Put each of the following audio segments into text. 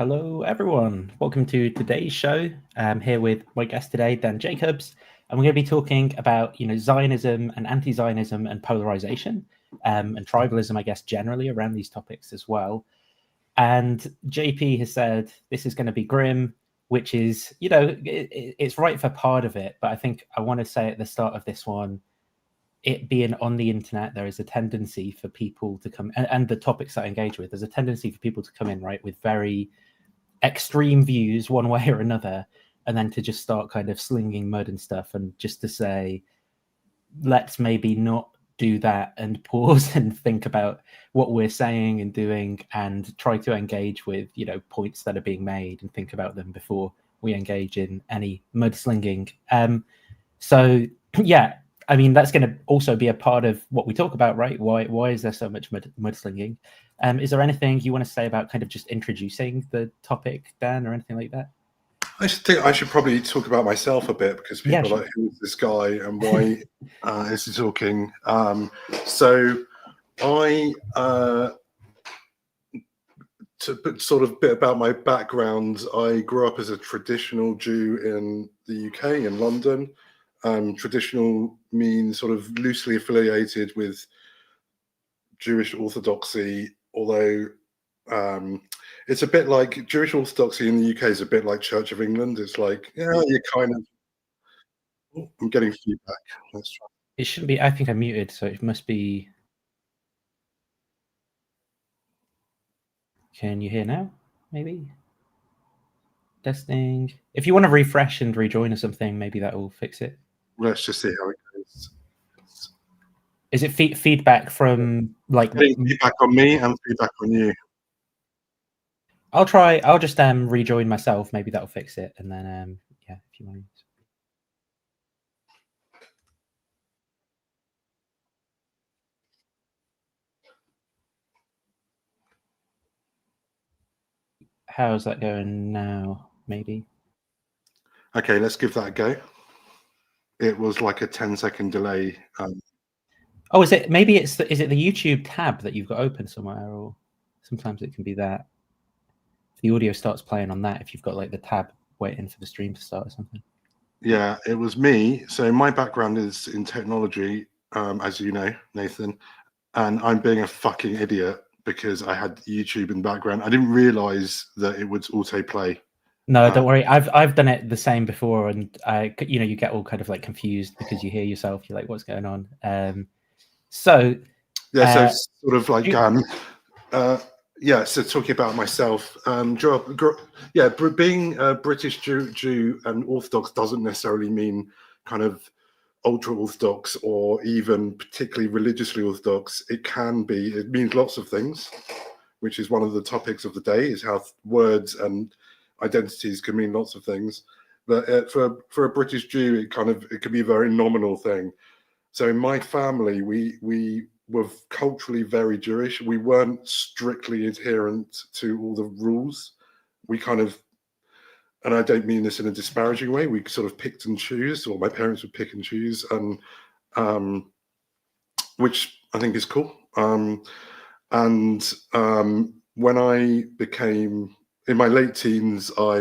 Hello, everyone. Welcome to today's show. I'm here with my guest today, Dan Jacobs, and we're going to be talking about, Zionism and anti-Zionism and polarization, and tribalism, I guess, generally around these topics as well. And JP has said this is going to be grim, which is, it's right for part of it. But I think I want to say at the start of this one, it being on the internet, there is a tendency for people to come, and the topics that I engage with, there's a tendency for people to come in, right, with very extreme views one way or another, and then to just start kind of slinging mud and stuff, and just to say, let's maybe not do that and pause and think about what we're saying and doing and try to engage with, points that are being made and think about them before we engage in any mudslinging. So yeah, I mean, that's going to also be a part of what we talk about, right? Why is there so much mudslinging? Is there anything you want to say about kind of just introducing the topic, Dan, or anything like that? I should probably talk about myself a bit, because people are like, who's this guy and why is he talking? So I, to put sort of a bit about my background, I grew up as a traditional Jew in the UK, in London. Traditional means sort of loosely affiliated with Jewish Orthodoxy, although it's a bit like Jewish Orthodoxy in the UK is a bit like Church of England. It's like, yeah, you kind of. Oh, I'm getting feedback. Let's try. It shouldn't be. I think I'm muted, so it must be. Can you hear now? Maybe. Testing. If you want to refresh and rejoin or something, maybe that will fix it. Let's just see how it goes. Is it feedback from like feedback on me and feedback on you? I'll just rejoin myself. Maybe that'll fix it, and then yeah, if you want. How's that going now? Maybe. Okay, let's give that a go. It was like a 10-second delay. Oh, is it? Maybe is it the YouTube tab that you've got open somewhere, or sometimes it can be that if the audio starts playing on that, if you've got like the tab waiting for the stream to start or something. Yeah, it was me. So my background is in technology, as you know, Nathan, and I'm being a fucking idiot because I had YouTube in the background. I didn't realize that it would autoplay. No, don't worry. I've done it the same before, and you get all kind of like confused because you hear yourself. You're like, what's going on? So yeah, so sort of like yeah. So talking about myself, being a British Jew and Orthodox doesn't necessarily mean kind of ultra Orthodox or even particularly religiously Orthodox. It means lots of things, which is one of the topics of the day, is how words and identities can mean lots of things. But for a British Jew, it can be a very nominal thing. So in my family, we were culturally very Jewish. We weren't strictly adherent to all the rules. We kind of, and I don't mean this in a disparaging way, we sort of picked and choose, or my parents would pick and choose, and which I think is cool. When I became in my late teens, I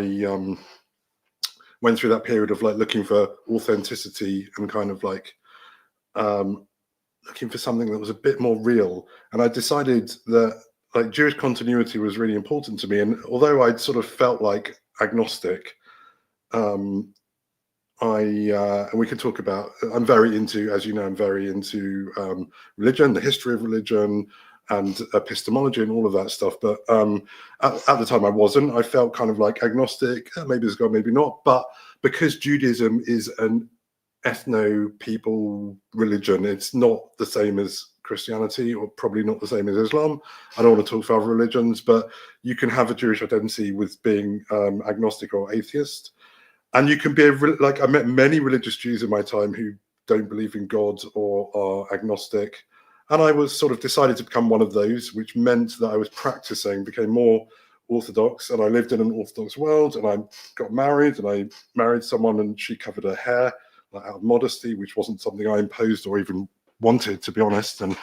went through that period of like looking for authenticity and kind of like looking for something that was a bit more real. And I decided that like Jewish continuity was really important to me. And although I'd sort of felt like agnostic, and we can talk about, I'm very into, as you know, I'm very into religion, the history of religion, and epistemology and all of that stuff. But at the time I wasn't. I felt kind of like agnostic, maybe there's God, maybe not. But because Judaism is an ethno-people religion, it's not the same as Christianity, or probably not the same as Islam. I don't want to talk for other religions, but you can have a Jewish identity with being agnostic or atheist. And you can be I met many religious Jews in my time who don't believe in God or are agnostic. And I was sort of decided to become one of those, which meant that I was became more Orthodox, and I lived in an Orthodox world, and I got married, and I married someone, and she covered her hair like, out of modesty, which wasn't something I imposed or even wanted, to be honest. And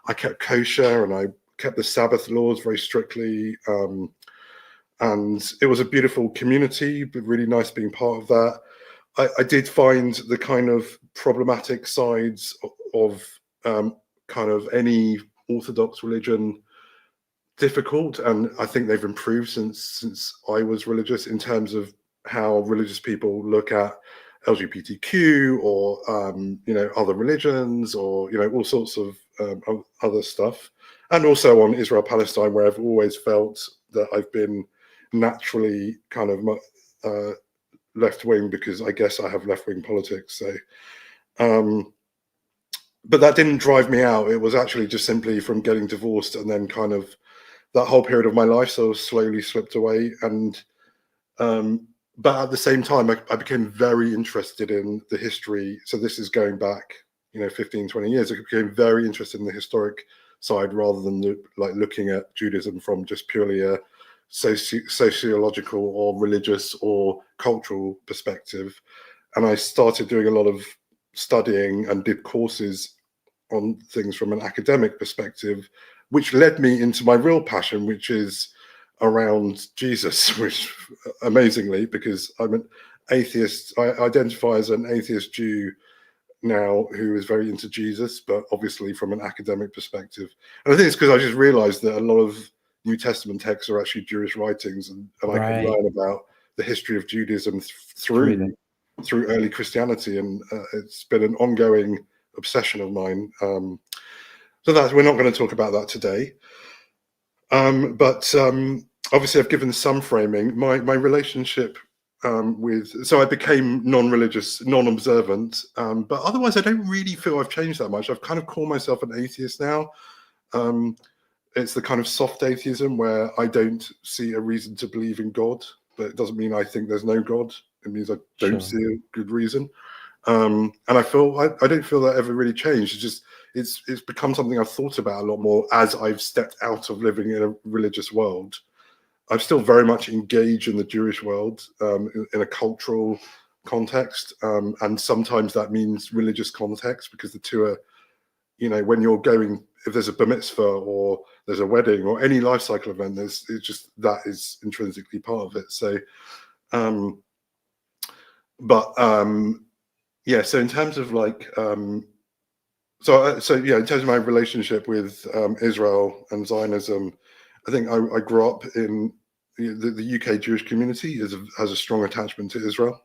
I kept kosher, and I kept the Sabbath laws very strictly. and it was a beautiful community, but really nice being part of that. I did find the kind of problematic sides of kind of any Orthodox religion difficult, and I think they've improved since I was religious in terms of how religious people look at LGBTQ or other religions, or all sorts of other stuff, and also on Israel Palestine, where I've always felt that I've been naturally kind of left wing, because I guess I have left wing politics. So but that didn't drive me out. It was actually just simply from getting divorced, and then kind of that whole period of my life sort of slowly slipped away. And but at the same time, I became very interested in the history. So this is going back 15, 20 years. I became very interested in the historic side, rather than looking at Judaism from just purely a sociological or religious or cultural perspective. And I started doing a lot of studying and did courses on things from an academic perspective, which led me into my real passion, which is around Jesus, which amazingly, because I'm an atheist, I identify as an atheist Jew now who is very into Jesus, but obviously from an academic perspective. And I think it's because I just realized that a lot of New Testament texts are actually Jewish writings, and I can learn about the history of Judaism through early Christianity, and it's been an ongoing obsession of mine. So we're not going to talk about that today. But obviously I've given some framing. My relationship so I became non-religious, non-observant, but otherwise I don't really feel I've changed that much. I've kind of called myself an atheist now. It's the kind of soft atheism where I don't see a reason to believe in God, but it doesn't mean I think there's no God. It means I don't see a good reason. And I don't feel that ever really changed. It's just it's become something I've thought about a lot more as I've stepped out of living in a religious world. I'm still very much engaged in the Jewish world, in a cultural context, and sometimes that means religious context, because the two are, when you're going, if there's a bar mitzvah or there's a wedding or any life cycle event, it's just that is intrinsically part of it. So, yeah. So in terms of in terms of my relationship with Israel and Zionism, I think I grew up in the UK Jewish community has a strong attachment to Israel.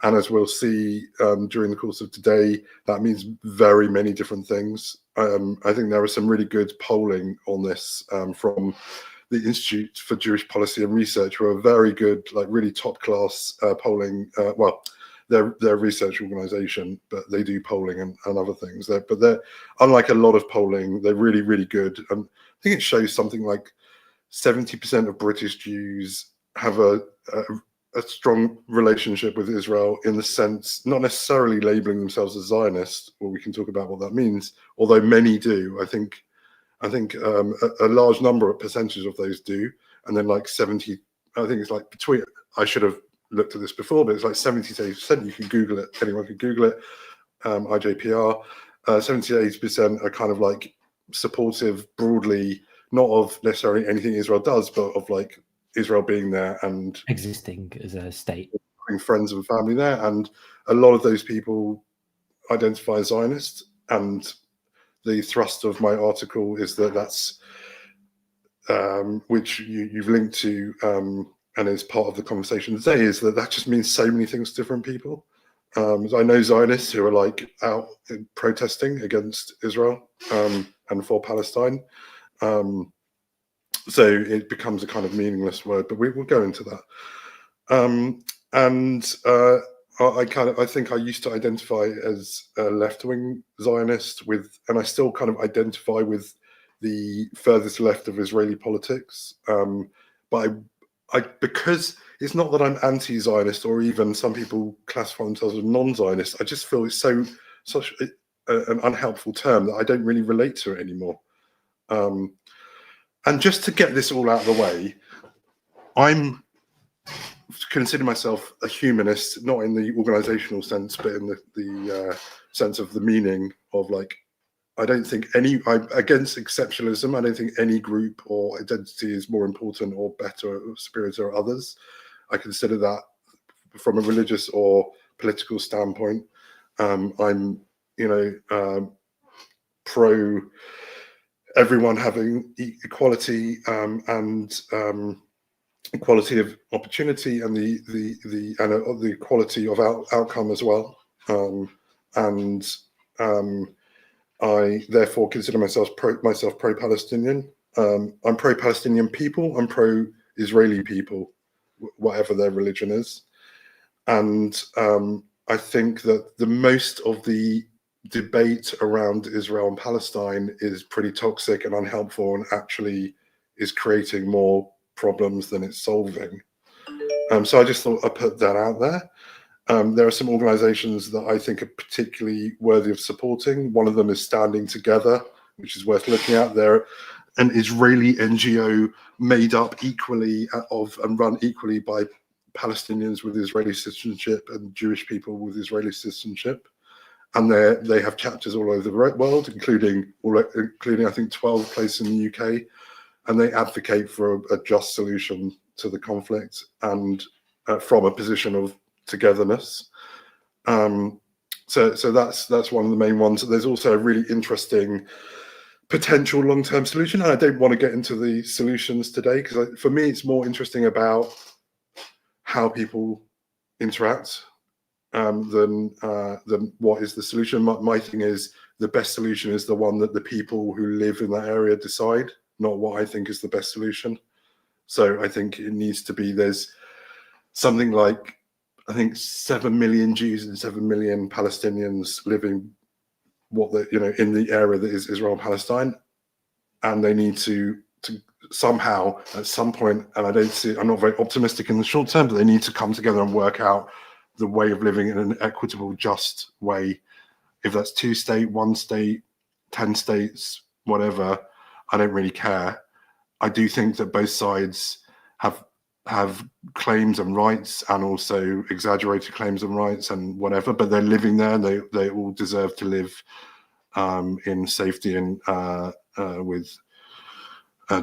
And as we'll see during the course of today, that means very many different things. I think there was some really good polling on this from the Institute for Jewish Policy and Research, who are very good, really top class polling. They're a research organization, but they do polling and other things. But they're, unlike a lot of polling, they're really, really good. And I think it shows something like 70% of British Jews have a strong relationship with Israel, in the sense, not necessarily labeling themselves as Zionist, or we can talk about what that means, although many do. I think a large percentage of those do. And then 70, I think it's between, I should have looked at this before, but it's 70 to 80%. You can Google it. Anyone can Google it. IJPR. 70 to 80% are kind of supportive broadly, not of necessarily anything Israel does, but of Israel being there and existing as a state, having friends and family there. And a lot of those people identify as Zionist. And the thrust of my article is that's which you've linked to, and is part of the conversation today, is that just means so many things to different people. I know Zionists who are out protesting against Israel and for Palestine. So it becomes a kind of meaningless word, but we will go into that. I think I used to identify as a left-wing Zionist and I still kind of identify with the furthest left of Israeli politics. But because it's not that I'm anti-Zionist, or even some people classify themselves as non-Zionist, I just feel it's such an unhelpful term that I don't really relate to it anymore. And just to get this all out of the way, I'm consider myself a humanist, not in the organizational sense, but in the sense of the meaning of I don't think I'm against exceptionalism. I don't think any group or identity is more important or better or superior to others. I consider that from a religious or political standpoint. I'm, pro everyone having equality and equality of opportunity and the equality of outcome as well. I therefore consider myself pro-Palestinian. I'm pro-Palestinian people. I'm pro-Israeli people, whatever their religion is. And I think that the most of the debate around Israel and Palestine is pretty toxic and unhelpful, and actually is creating more problems than it's solving. So I just thought I'd put that out there. There are some organizations that I think are particularly worthy of supporting. One of them is Standing Together, which is worth looking at. They're an Israeli NGO made up equally of and run equally by Palestinians with Israeli citizenship and Jewish people with Israeli citizenship. And they have chapters all over the world, including I think 12 places in the UK. And they advocate for a just solution to the conflict, and from a position of togetherness. So that's one of the main ones. There's also a really interesting potential long-term solution, and I don't want to get into the solutions today, because for me it's more interesting about how people interact than what is the solution. My thing is, the best solution is the one that the people who live in that area decide, not what I think is the best solution. So I think it needs to be, there's something like, I think 7 million Jews and 7 million Palestinians living in the area that is Israel and Palestine, and they need to somehow at some point, and I'm not very optimistic in the short term, but they need to come together and work out the way of living in an equitable, just way. If that's 2 state, 1 state, 10 states, whatever, I don't really care. I do think that both sides have claims and rights, and also exaggerated claims and rights and whatever, but they're living there, and they all deserve to live in safety and with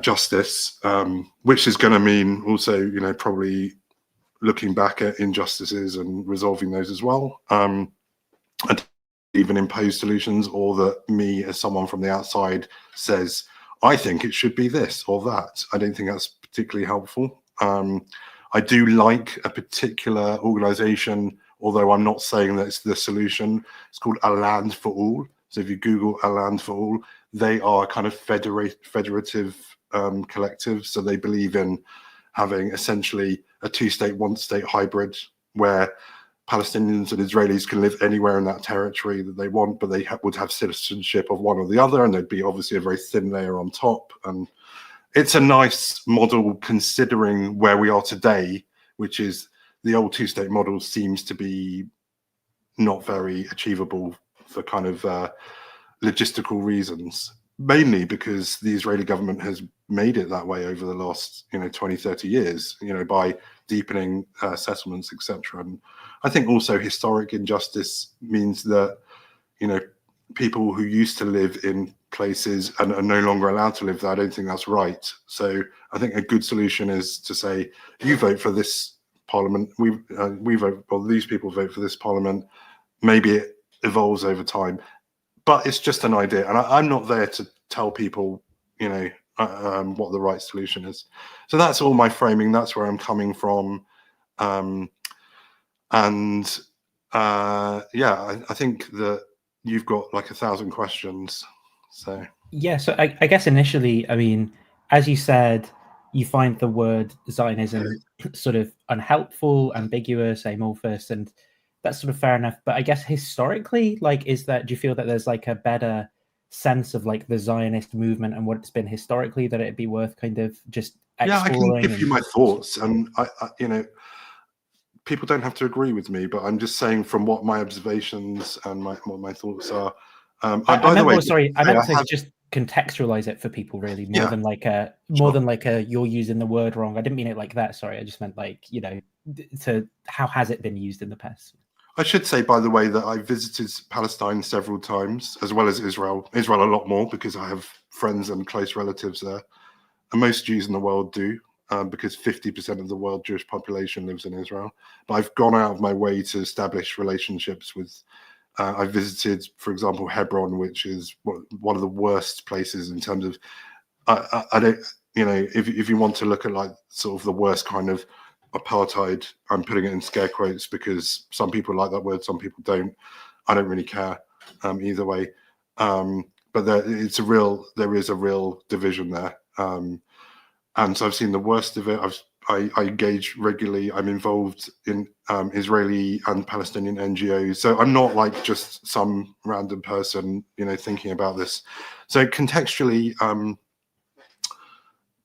justice, which is going to mean also, probably looking back at injustices and resolving those as well, and even impose solutions, or that me as someone from the outside says, I think it should be this or that. I don't think that's particularly helpful. I do like a particular organization, although I'm not saying that it's the solution. It's called A Land for All. So if you Google A Land for All, they are a kind of federative collective. So they believe in having essentially a 2-state, 1-state hybrid, where Palestinians and Israelis can live anywhere in that territory that they want, but they would have citizenship of one or the other, and there'd be obviously a very thin layer on top. And it's a nice model considering where we are today, which is the old 2-state model seems to be not very achievable for kind of logistical reasons, mainly because the Israeli government has made it that way over the last 20, 30 years, by deepening settlements, etc. And I think also historic injustice means that people who used to live in places and are no longer allowed to live there, I don't think that's right. So I think a good solution is to say, you vote for this parliament, we vote, or these people vote for this parliament. Maybe it evolves over time, but it's just an idea, and I'm not there to tell people what the right solution is. So that's all my framing. That's where I'm coming from. I think that you've got like 1,000 questions. So yeah, so I guess initially, I mean, as you said, you find the word Zionism sort of unhelpful, ambiguous, amorphous, and that's sort of fair enough. But I guess historically, do you feel that there's like a better sense of like the Zionist movement and what it's been historically, that it'd be worth kind of just exploring? I can give you my thoughts, and I people don't have to agree with me, but I'm just saying from what my observations and what my thoughts are. I meant to just contextualize it for people, really, more than like you're using the word wrong. I didn't mean it like that. Sorry, I just meant to how has it been used in the past? I should say, by the way, that I visited Palestine several times, as well as Israel. Israel a lot more, because I have friends and close relatives there. And most Jews in the world do, because 50% of the world Jewish population lives in Israel. But I've gone out of my way to establish relationships with. I visited, for example, Hebron, which is one of the worst places in terms of. I don't, if you want to look at like sort of the worst kind of apartheid, I'm putting it in scare quotes because some people like that word, some people don't. I don't really care either way. But there is a real division there. And so I've seen the worst of it. I engage regularly. I'm involved in Israeli and Palestinian NGOs. So I'm not like just some random person, thinking about this. So contextually,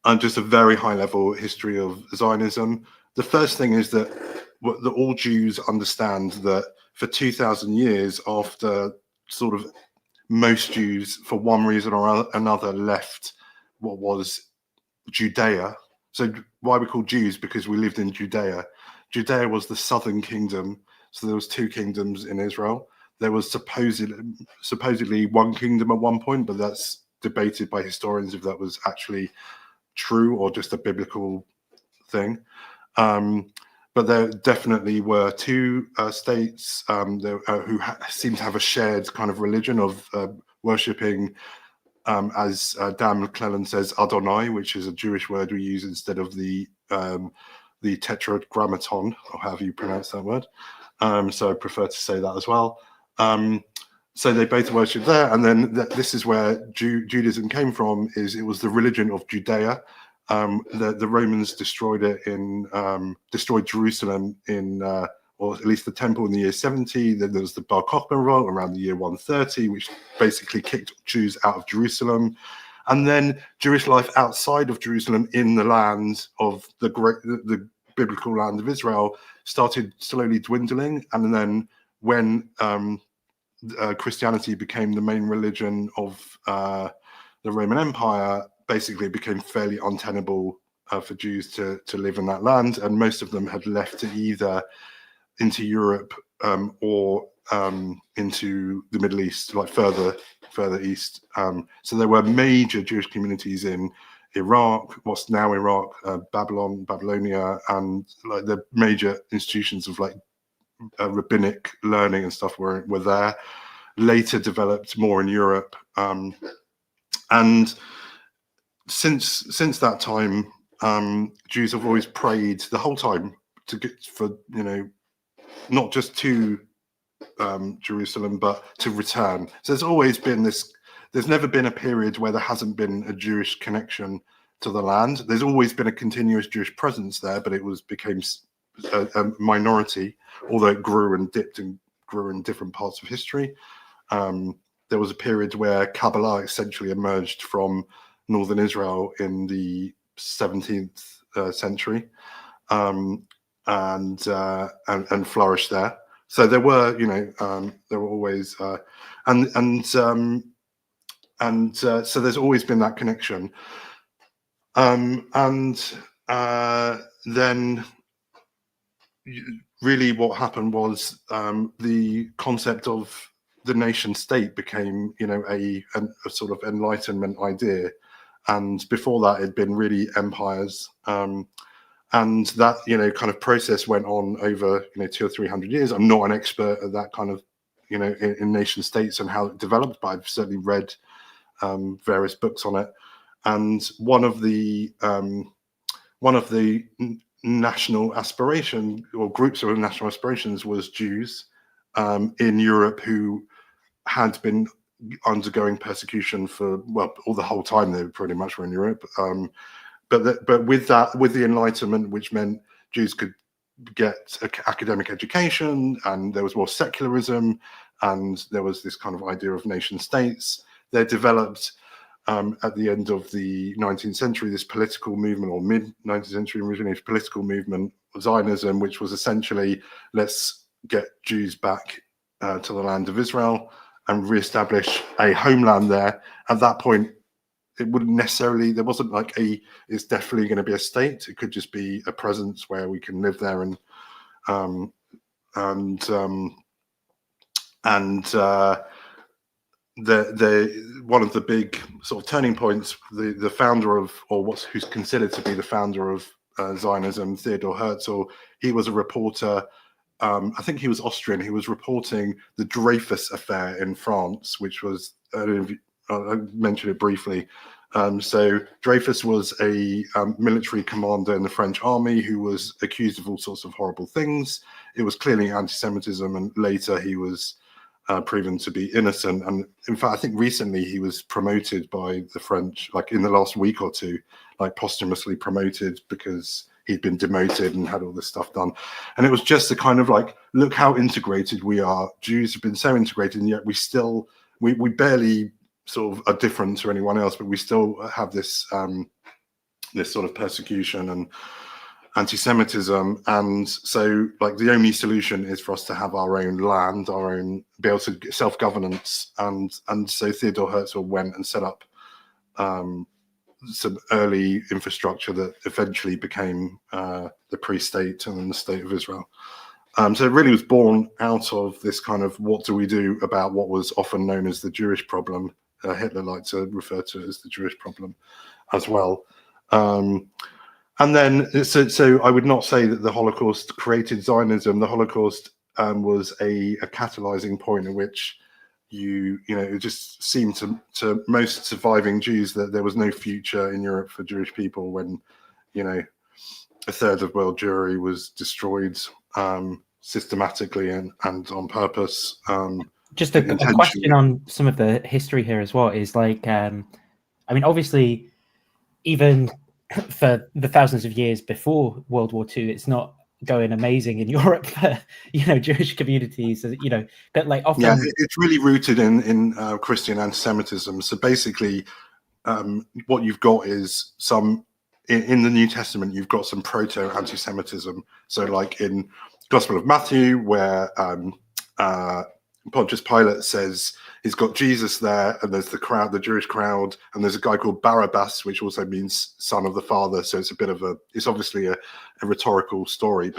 and just a very high level history of Zionism. The first thing is that all Jews understand that for 2,000 years, after sort of most Jews, for one reason or another, left what was Judea. So why we call Jews? Because we lived in Judea. Judea was the southern kingdom. So there was two kingdoms in Israel. There was supposedly one kingdom at one point, but that's debated by historians if that was actually true or just a biblical thing. But there definitely were two states who seem to have a shared kind of religion of worshipping, as Dan McClellan says, Adonai, which is a Jewish word we use instead of the tetragrammaton, or however you pronounce that word. So I prefer to say that as well. So they both worship there, and then this is where Judaism came from. It was the religion of Judea. The Romans destroyed Jerusalem or at least the temple in the year 70. Then there was the Bar Kokhba revolt around the year 130, which basically kicked Jews out of Jerusalem. And then Jewish life outside of Jerusalem, in the land of the biblical land of Israel, started slowly dwindling. And then when Christianity became the main religion of the Roman Empire, basically it became fairly untenable for Jews to live in that land, and most of them had left to either into Europe or into the Middle East, like further east. So there were major Jewish communities in Iraq, what's now Iraq, Babylonia, and like the major institutions of like rabbinic learning and stuff were there. Later developed more in Europe, and since that time, Jews have always prayed the whole time to get for not just to Jerusalem, but to return. So there's always been this. There's never been a period where there hasn't been a Jewish connection to the land. There's always been a continuous Jewish presence there, but it became a minority, although it grew and dipped and grew in different parts of history. There was a period where Kabbalah essentially emerged from northern Israel in the 17th century, and flourished there. So there were, there were always, so there's always been that connection. Then really what happened was the concept of the nation state became, a sort of Enlightenment idea. And before that, it'd been really empires. And that, kind of process went on over, 200 or 300 years. I'm not an expert at that kind of, in nation states and how it developed, but I've certainly read various books on it. And one of the national aspiration, or groups of national aspirations, was Jews in Europe who had been undergoing persecution for all the whole time they pretty much were in Europe. But with the Enlightenment, which meant Jews could get academic education, and there was more secularism, and there was this kind of idea of nation states. They developed at the end of the 19th century this political movement, or mid-19th century originated political movement, Zionism, which was essentially, let's get Jews back to the land of Israel and reestablish a homeland there. At that point, it wouldn't necessarily, there wasn't like it's definitely going to be a state. It could just be a presence where we can live there and the one of the big sort of turning points, the founder of, or who's considered to be the founder of Zionism, Theodor Herzl, he was a reporter. I think he was Austrian. He was reporting the Dreyfus affair in France, which was, I mentioned it briefly. So Dreyfus was a military commander in the French army who was accused of all sorts of horrible things. It was clearly anti-Semitism, and later he was proven to be innocent. And in fact, I think recently he was promoted by the French, like in the last week or two, like posthumously promoted because he'd been demoted and had all this stuff done. And it was just a kind of like, look how integrated we are. Jews have been so integrated, and yet we still, we barely sort of are different to anyone else, but we still have this this sort of persecution and anti-Semitism. And so like the only solution is for us to have our own land, our own, be able to get self-governance. And so Theodor Herzl went and set up some early infrastructure that eventually became the pre-state and then the state of Israel. So it really was born out of this kind of, what do we do about what was often known as the Jewish problem? Hitler liked to refer to it as the Jewish problem as well. And then, so I would not say that the Holocaust created Zionism. The Holocaust was a catalyzing point at which it just seemed to most surviving Jews that there was no future in Europe for Jewish people when, a third of world Jewry was destroyed systematically and on purpose. Just a question on some of the history here as well is like, I mean, obviously, even for the thousands of years before World War II, it's not going amazing in Europe for Jewish communities, but like often, yeah, it's really rooted in Christian anti-Semitism. So basically, what you've got is some in the New Testament, you've got some proto-anti-Semitism. So like in Gospel of Matthew, where Pontius Pilate says he's got Jesus there, and there's the crowd, the Jewish crowd, and there's a guy called Barabbas, which also means son of the father. So it's a bit of it's obviously a rhetorical story,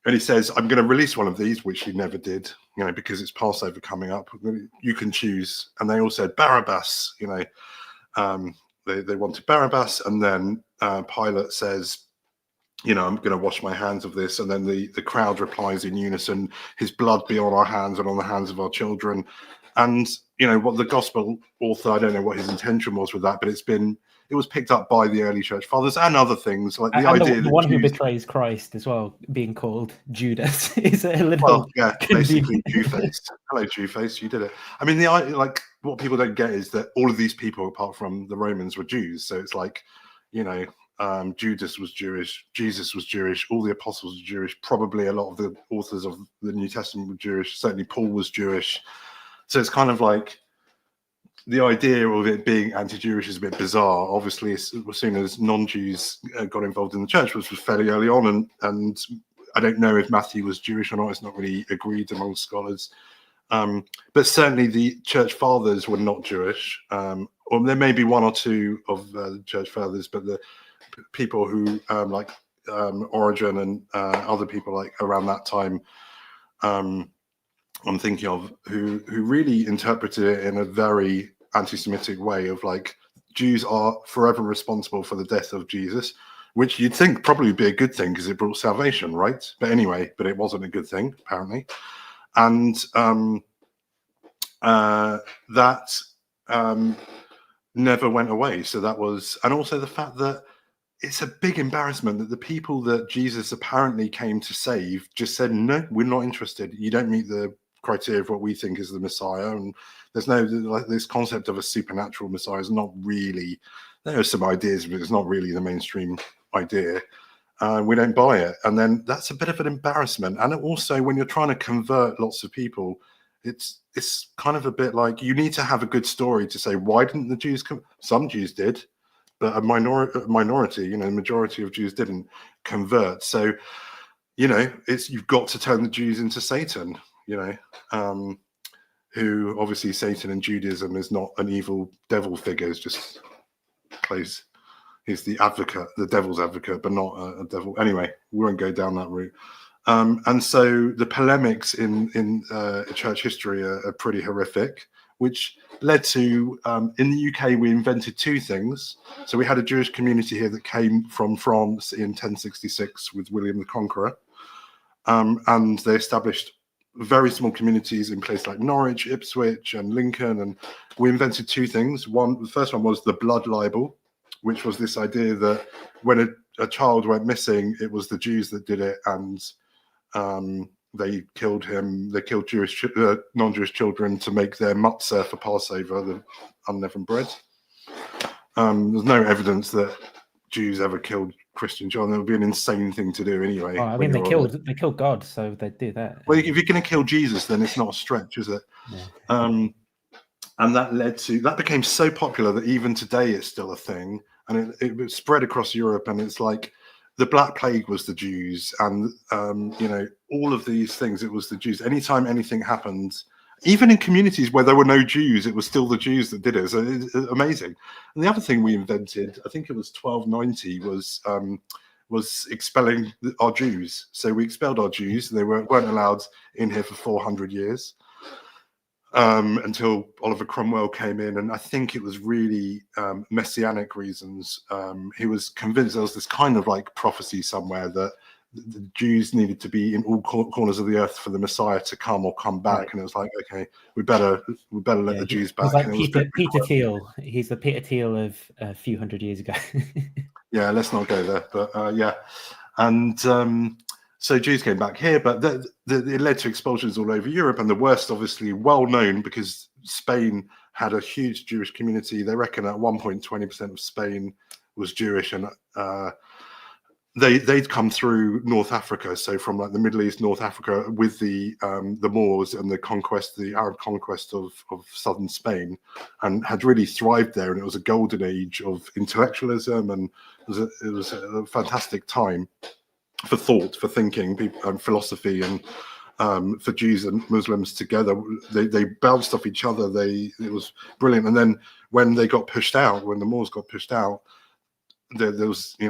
and he says, I'm going to release one of these, which he never did, because it's Passover coming up. You can choose. And they all said Barabbas, they wanted Barabbas. And then Pilate says, I'm going to wash my hands of this. And then the crowd replies in unison, his blood be on our hands and on the hands of our children. And, what the gospel author, I don't know what his intention was with that, but it was picked up by the early church fathers and other things, like the idea that the one who betrays Christ as well, being called Judas, is a little basically Jew-faced. Hello, Jew-faced, you did it. I mean, what people don't get is that all of these people, apart from the Romans, were Jews. So it's like, Judas was Jewish, Jesus was Jewish, all the apostles were Jewish, probably a lot of the authors of the New Testament were Jewish, certainly Paul was Jewish. So it's kind of like the idea of it being anti-Jewish is a bit bizarre. Obviously, as soon as non-Jews got involved in the church, which was fairly early on, and I don't know if Matthew was Jewish or not. It's not really agreed among scholars. But certainly the church fathers were not Jewish. Or there may be one or two of the church fathers, but the people who like Origen and other people like around that time, I'm thinking of, who really interpreted it in a very anti-Semitic way of like, Jews are forever responsible for the death of Jesus, which you'd think probably would be a good thing because it brought salvation, right? But anyway, but it wasn't a good thing, apparently. And that never went away. So that was, and also the fact that it's a big embarrassment that the people that Jesus apparently came to save just said, no, we're not interested. You don't meet the criteria of what we think is the Messiah. And there's no, like, this concept of a supernatural Messiah is not really, there are some ideas, but it's not really the mainstream idea. We don't buy it. And then that's a bit of an embarrassment. And also when you're trying to convert lots of people, it's kind of a bit like, you need to have a good story to say, why didn't the Jews come? Some Jews did, but a minority, the majority of Jews didn't convert. So, you've got to turn the Jews into Satan, who obviously Satan in Judaism is not an evil devil figure, it's just he's the advocate, the devil's advocate, but not a devil. Anyway, we won't go down that route. And so the polemics in church history are pretty horrific, which led to, in the UK, we invented two things. So we had a Jewish community here that came from France in 1066 with William the Conqueror. And they established very small communities in places like Norwich, Ipswich, and Lincoln. And we invented two things. The first one was the blood libel, which was this idea that when a child went missing, it was the Jews that did it, and they killed him. They killed non-Jewish children to make their matzah for Passover, the unleavened bread. There's no evidence that Jews ever killed Christian children. It would be an insane thing to do anyway. Well, I mean, they killed God, so they do that. Well, if you're going to kill Jesus, then it's not a stretch, is it? Yeah. And that became so popular that even today it's still a thing, and it spread across Europe. And it's like the Black Plague was the Jews, and all of these things, it was the Jews. Anytime anything happened, even in communities where there were no Jews, it was still the Jews that did it. So it's amazing. And the other thing we invented, I think it was 1290, was expelling our Jews. So we expelled our Jews. They weren't allowed in here for 400 years. Until Oliver Cromwell came in, and I think it was really messianic reasons. He was convinced there was this kind of like prophecy somewhere that the Jews needed to be in all corners of the earth for the Messiah to come or come back, right. And it was like, okay, we better let the Jews back. Like Peter Thiel. He's the Peter Thiel of a few hundred years ago. Yeah, let's not go there. But yeah, and so Jews came back here, but it led to expulsions all over Europe, and the worst, obviously, well known because Spain had a huge Jewish community. They reckon at one point 20% of Spain was Jewish, and they'd come through North Africa, so from like the Middle East, North Africa, with the Moors and the Arab conquest of southern Spain, and had really thrived there. And it was a golden age of intellectualism, and it was a fantastic time for thought, for thinking, philosophy, and for Jews and Muslims together. They bounced off each other. It was brilliant. And then when they got pushed out, when the Moors got pushed out, there was you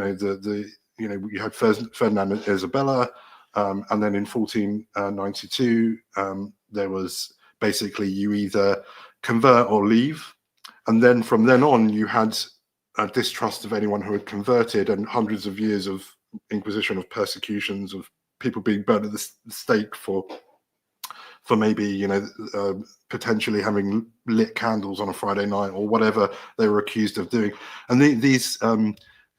had Ferdinand and Isabella, and then in 1492 there was basically you either convert or leave, and then from then on you had a distrust of anyone who had converted, and hundreds of years of Inquisition, of persecutions, of people being burnt at the stake for maybe potentially having lit candles on a Friday night or whatever they were accused of doing. And these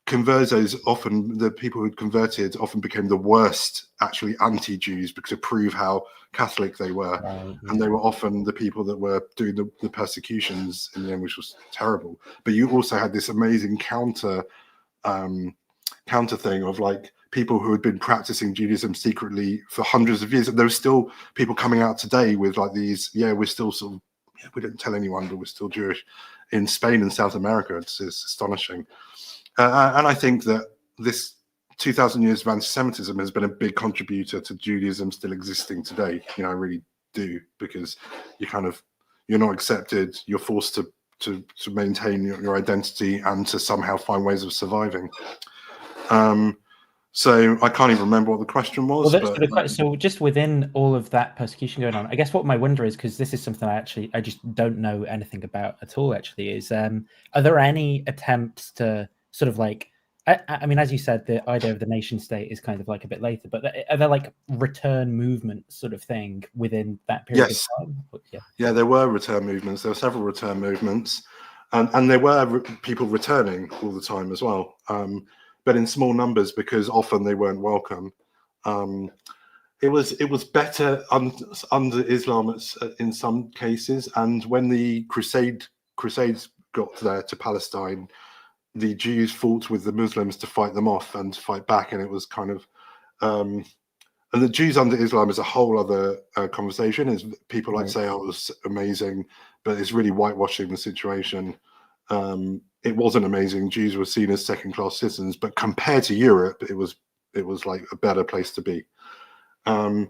conversos, often the people who converted, often became the worst actually anti-Jews because to prove how Catholic they were. Right, yeah. And they were often the people that were doing the persecutions in the end, which was terrible. But you also had this amazing counter thing of like people who had been practicing Judaism secretly for hundreds of years. And there were still people coming out today with like these, we're still sort of, we didn't tell anyone, but we're still Jewish in Spain and South America. It's astonishing. And I think that this 2,000 years of anti-Semitism has been a big contributor to Judaism still existing today. I really do, because you're not accepted. You're forced to maintain your identity and to somehow find ways of surviving. So I can't even remember what the question was. Well, so just within all of that persecution going on, I guess what my wonder is, because this is something I just don't know anything about at all, actually, is are there any attempts to sort of like, I mean, as you said, the idea of the nation state is kind of like a bit later, but are there like return movements sort of thing within that period of time? Yeah, there were return movements. There were several return movements, and there were people returning all the time as well. But in small numbers, because often they weren't welcome. It was better under Islam in some cases, and when the Crusades got there to Palestine, the Jews fought with the Muslims to fight them off and to fight back, and it was kind of and the Jews under Islam is a whole other conversation. Is people like say, "Oh, it was amazing," but it's really whitewashing the situation. It wasn't amazing. Jews were seen as second-class citizens, but compared to Europe, it was like a better place to be. So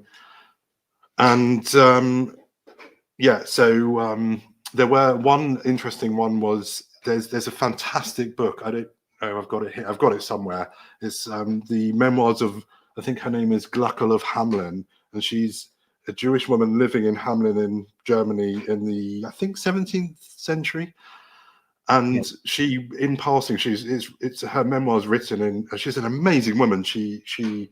there were one interesting one was there's a fantastic book. I don't know. I've got it here. I've got it somewhere. It's the memoirs of I think her name is Gluckel of Hamelin, and she's a Jewish woman living in Hamelin in Germany in the, I think, 17th century. And she, in passing, it's her memoirs written, and she's an amazing woman. She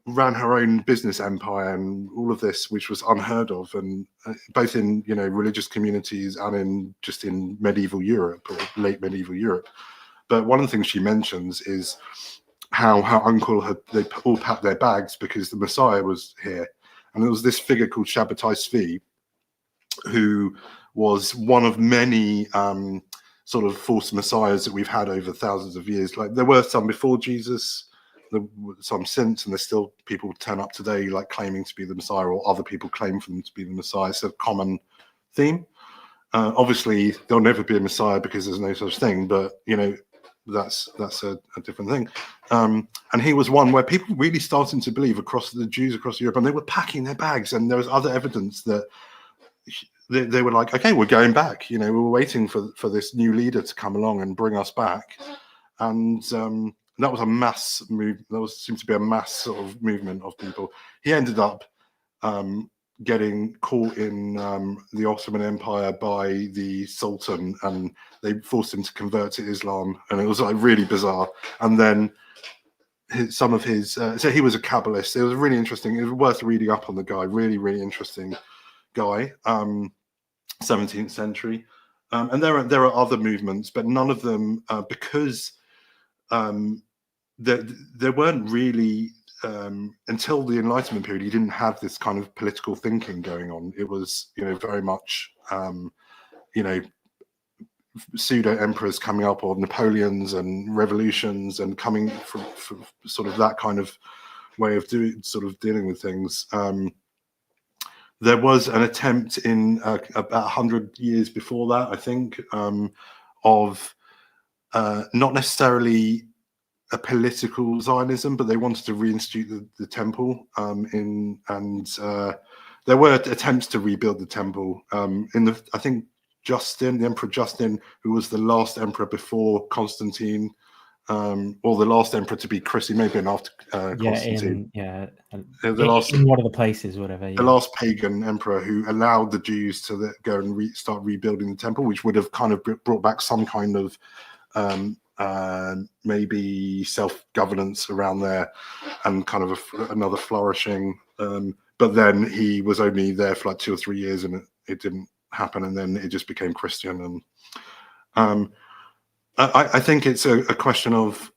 ran her own business empire and all of this, which was unheard of, and both in religious communities and in medieval Europe or late medieval Europe. But one of the things she mentions is how her uncle they all packed their bags because the Messiah was here, and there was this figure called Shabbatai Tzvi, who was one of many sort of false messiahs that we've had over thousands of years. Like there were some before Jesus, there were some since, and there's still people turn up today like claiming to be the Messiah, or other people claim for them to be the Messiah. It's a common theme. Obviously, there'll never be a Messiah because there's no such thing, but that's a different thing. And he was one where people really started to believe the Jews across Europe, and they were packing their bags, and there was other evidence that they were like, okay, we're going back. We were waiting for this new leader to come along and bring us back. And that was a mass move. Seemed to be a mass sort of movement of people. He ended up getting caught in the Ottoman Empire by the Sultan, and they forced him to convert to Islam. And it was like really bizarre. And then so he was a Kabbalist. It was really interesting. It was worth reading up on the guy. Really, really interesting guy. 17th century, and there are other movements, but none of them because there weren't really until the Enlightenment period. You didn't have this kind of political thinking going on. It was very much pseudo emperors coming up, or Napoleons and revolutions, and coming from sort of that kind of way of dealing with things. There was an attempt in about 100 years before that, I think, of not necessarily a political Zionism, but they wanted to reinstitute the temple. There were attempts to rebuild the temple. I think the Emperor Justin, who was the last emperor before Constantine, or the last emperor to be Christian, maybe after Constantine. In one of the places, whatever. The last pagan emperor who allowed the Jews to go and start rebuilding the temple, which would have kind of brought back some kind of maybe self-governance around there, and kind of another flourishing. But then he was only there for like 2 or 3 years, and it didn't happen, and then it just became Christian. And I think it's a question of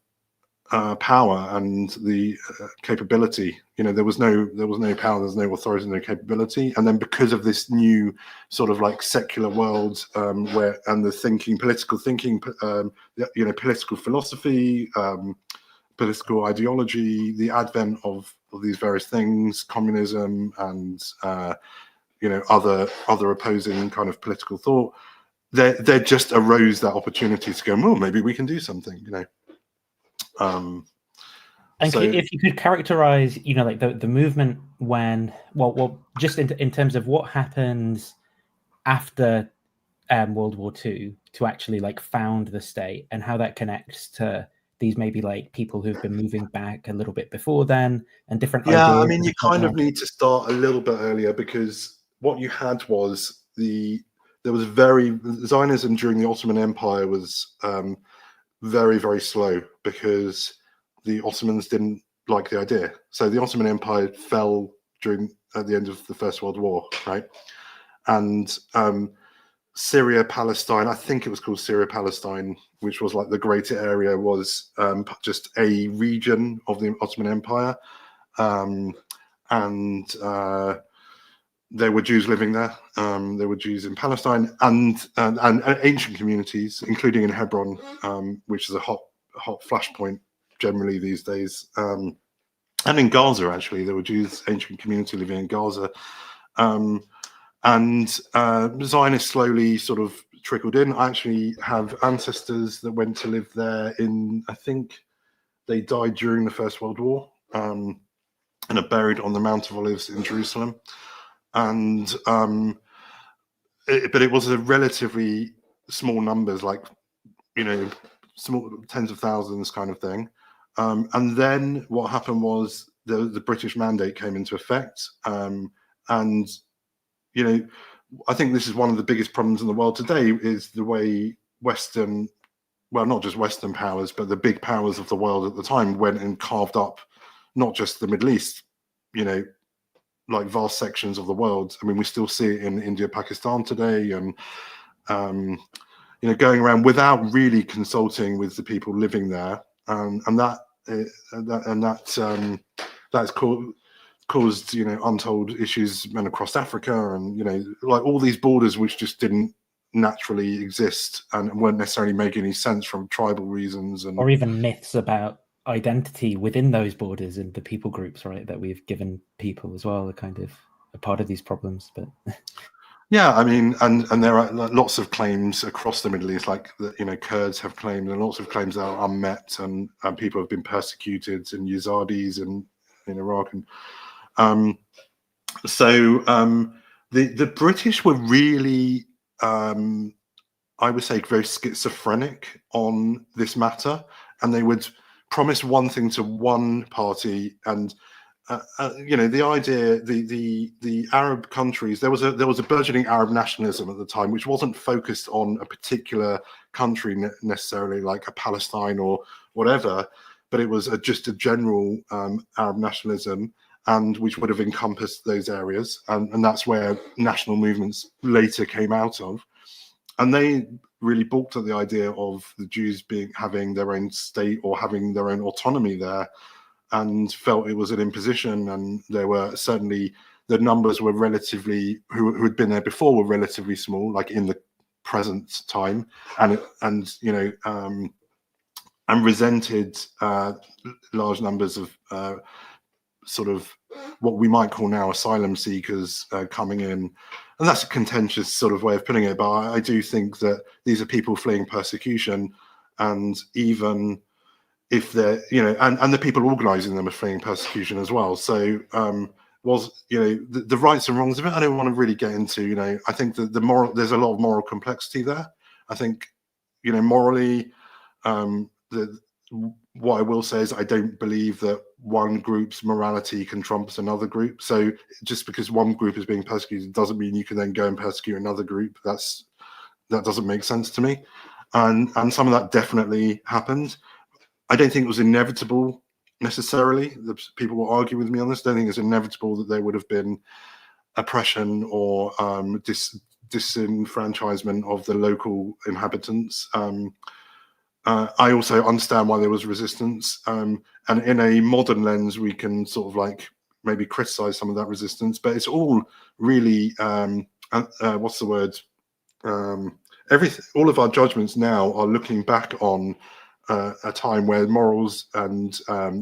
power and the capability. There was no power, there's no authority, no capability. And then because of this new sort of like secular world, political thinking, political philosophy, political ideology, the advent of these various things, communism and other opposing kind of political thought, there just arose that opportunity to go, well, maybe we can do something, and if you could characterize, like the movement when, just in terms of what happens after World War II to actually like found the state, and how that connects to these maybe like people who've been moving back a little bit before then, and different ideas. I mean, you kind of need to start a little bit earlier, because what you had was Zionism during the Ottoman Empire was very, very slow, because the Ottomans didn't like the idea. So the Ottoman Empire fell at the end of the First World War, right? And Syria, Palestine, I think it was called Syria, Palestine, which was like the greater area, was just a region of the Ottoman Empire. And there were Jews living there. There were Jews in Palestine and ancient communities, including in Hebron, which is a hot flashpoint generally these days. And in Gaza, actually, there were Jews, ancient community living in Gaza. And Zionists slowly sort of trickled in. I actually have ancestors that went to live there I think they died during the First World War, and are buried on the Mount of Olives in Jerusalem. And but it was a relatively small numbers, like small tens of thousands kind of thing. And then what happened was the British Mandate came into effect, and you know, I think this is one of the biggest problems in the world today is the way Western, well, not just Western powers, but the big powers of the world at the time went and carved up not just the Middle East, you know, like vast sections of the world. I mean, we still see it in India, Pakistan today, and you know, going around without really consulting with the people living there, and that's caused you know untold issues and across Africa, and you know, like all these borders which just didn't naturally exist and weren't necessarily making any sense from tribal reasons, and or even myths about identity within those borders and the people groups, right, that we've given people as well, are kind of a part of these problems. But yeah, I mean, and there are lots of claims across the Middle East, like the, you know, Kurds have claims, and lots of claims that are unmet, and people have been persecuted, and Yazidis in Iraq, and the British were really, I would say, very schizophrenic on this matter, and they would promise one thing to one party, and you know, the idea, the Arab countries, there was a burgeoning Arab nationalism at the time, which wasn't focused on a particular country necessarily, like a Palestine or whatever, but it was just a general Arab nationalism, and which would have encompassed those areas, and that's where national movements later came out of. And they really balked at the idea of the Jews having their own state or having their own autonomy there, and felt it was an imposition. And there were certainly, the numbers were relatively, who had been there before were relatively small, like in the present time, and you know, and resented large numbers of sort of what we might call now asylum seekers coming in. And that's a contentious sort of way of putting it, but I do think that these are people fleeing persecution, and even if they're, you know, and the people organizing them are fleeing persecution as well. So was, you know, the rights and wrongs of it, I don't want to really get into, you know, I think that there's a lot of moral complexity there. I think, you know, morally, what I will say is I don't believe that one group's morality can trump another group. So just because one group is being persecuted doesn't mean you can then go and persecute another group. That doesn't make sense to me. And some of that definitely happened. I don't think it was inevitable necessarily. People will argue with me on this. I don't think it's inevitable that there would have been oppression or disenfranchisement of the local inhabitants. I also understand why there was resistance, and in a modern lens, we can sort of like maybe criticize some of that resistance, but it's all really what's the word? All of our judgments now are looking back on a time where morals and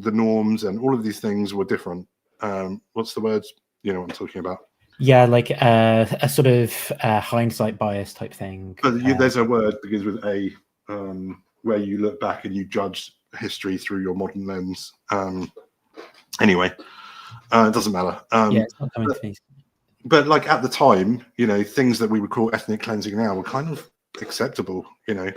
the norms and all of these things were different. What's the word? You know what I'm talking about? Yeah, like a sort of hindsight bias type thing. But there's a word that begins with A, where you look back and you judge history through your modern lens. Anyway, it doesn't matter. Yeah, it's not coming to me. But like at the time, you know, things that we would call ethnic cleansing now were kind of acceptable, you know.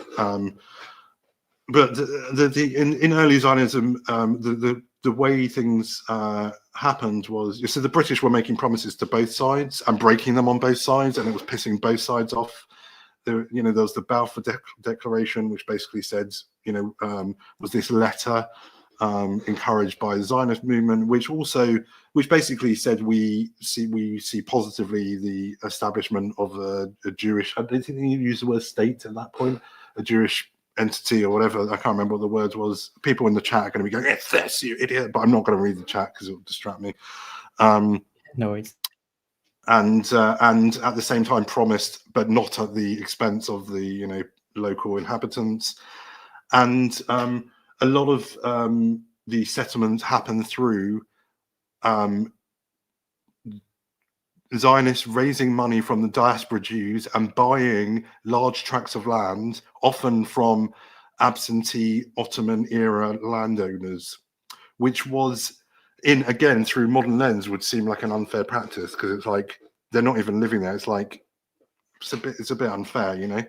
But in early Zionism, the way things happened was, so the British were making promises to both sides and breaking them on both sides, and it was pissing both sides off. There was the Balfour Declaration, which basically said, you know, was this letter encouraged by the Zionist movement, which basically said we see positively the establishment of a Jewish, I don't think you use the word state at that point, a Jewish entity or whatever. I can't remember what the word was. People in the chat are going to be going, "It's this, you idiot," but I'm not going to read the chat because it will distract me. No worries. And at the same time promised, but not at the expense of the, you know, local inhabitants. And a lot of the settlements happened through Zionists raising money from the diaspora Jews and buying large tracts of land, often from absentee Ottoman era landowners, which was, again through modern lens, would seem like an unfair practice, because it's like they're not even living there. It's like it's a bit unfair, you know,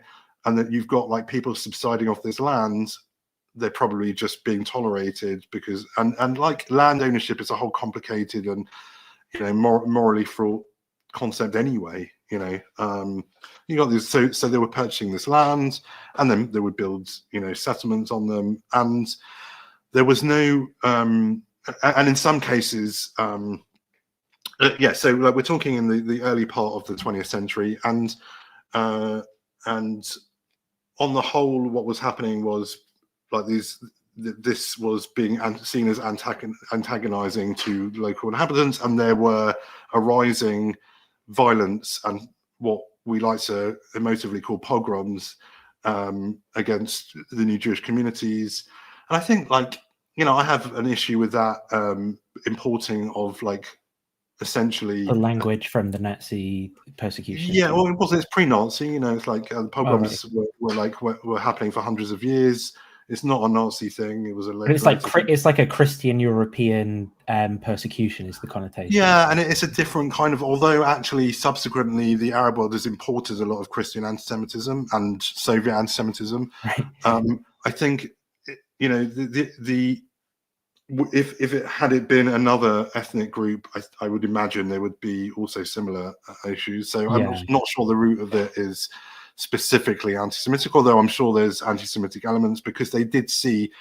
and that you've got like people subsiding off this land they're probably just being tolerated because and like land ownership is a whole complicated and morally fraught concept anyway. You got this, so they were purchasing this land, and then they would build settlements on them, and there was no and in some cases so like we're talking in the early part of the 20th century, and on the whole what was happening was like this was being seen as antagonizing to local inhabitants, and there were arising violence and what we like to emotively call pogroms against the new Jewish communities. And I think I have an issue with that importing of essentially the language from the Nazi persecution. Yeah, well, it's pre-Nazi. It's like the pogroms were happening for hundreds of years. It's not a Nazi thing. It was it's like a Christian European persecution is the connotation. Yeah, and it's a different kind of. Although actually, subsequently, the Arab world has imported a lot of Christian anti-Semitism and Soviet anti-Semitism. Right. I think if it had been another ethnic group, I would imagine there would be also similar issues. So I'm not sure the root of it is specifically anti-Semitic, although I'm sure there's anti-Semitic elements, because they did see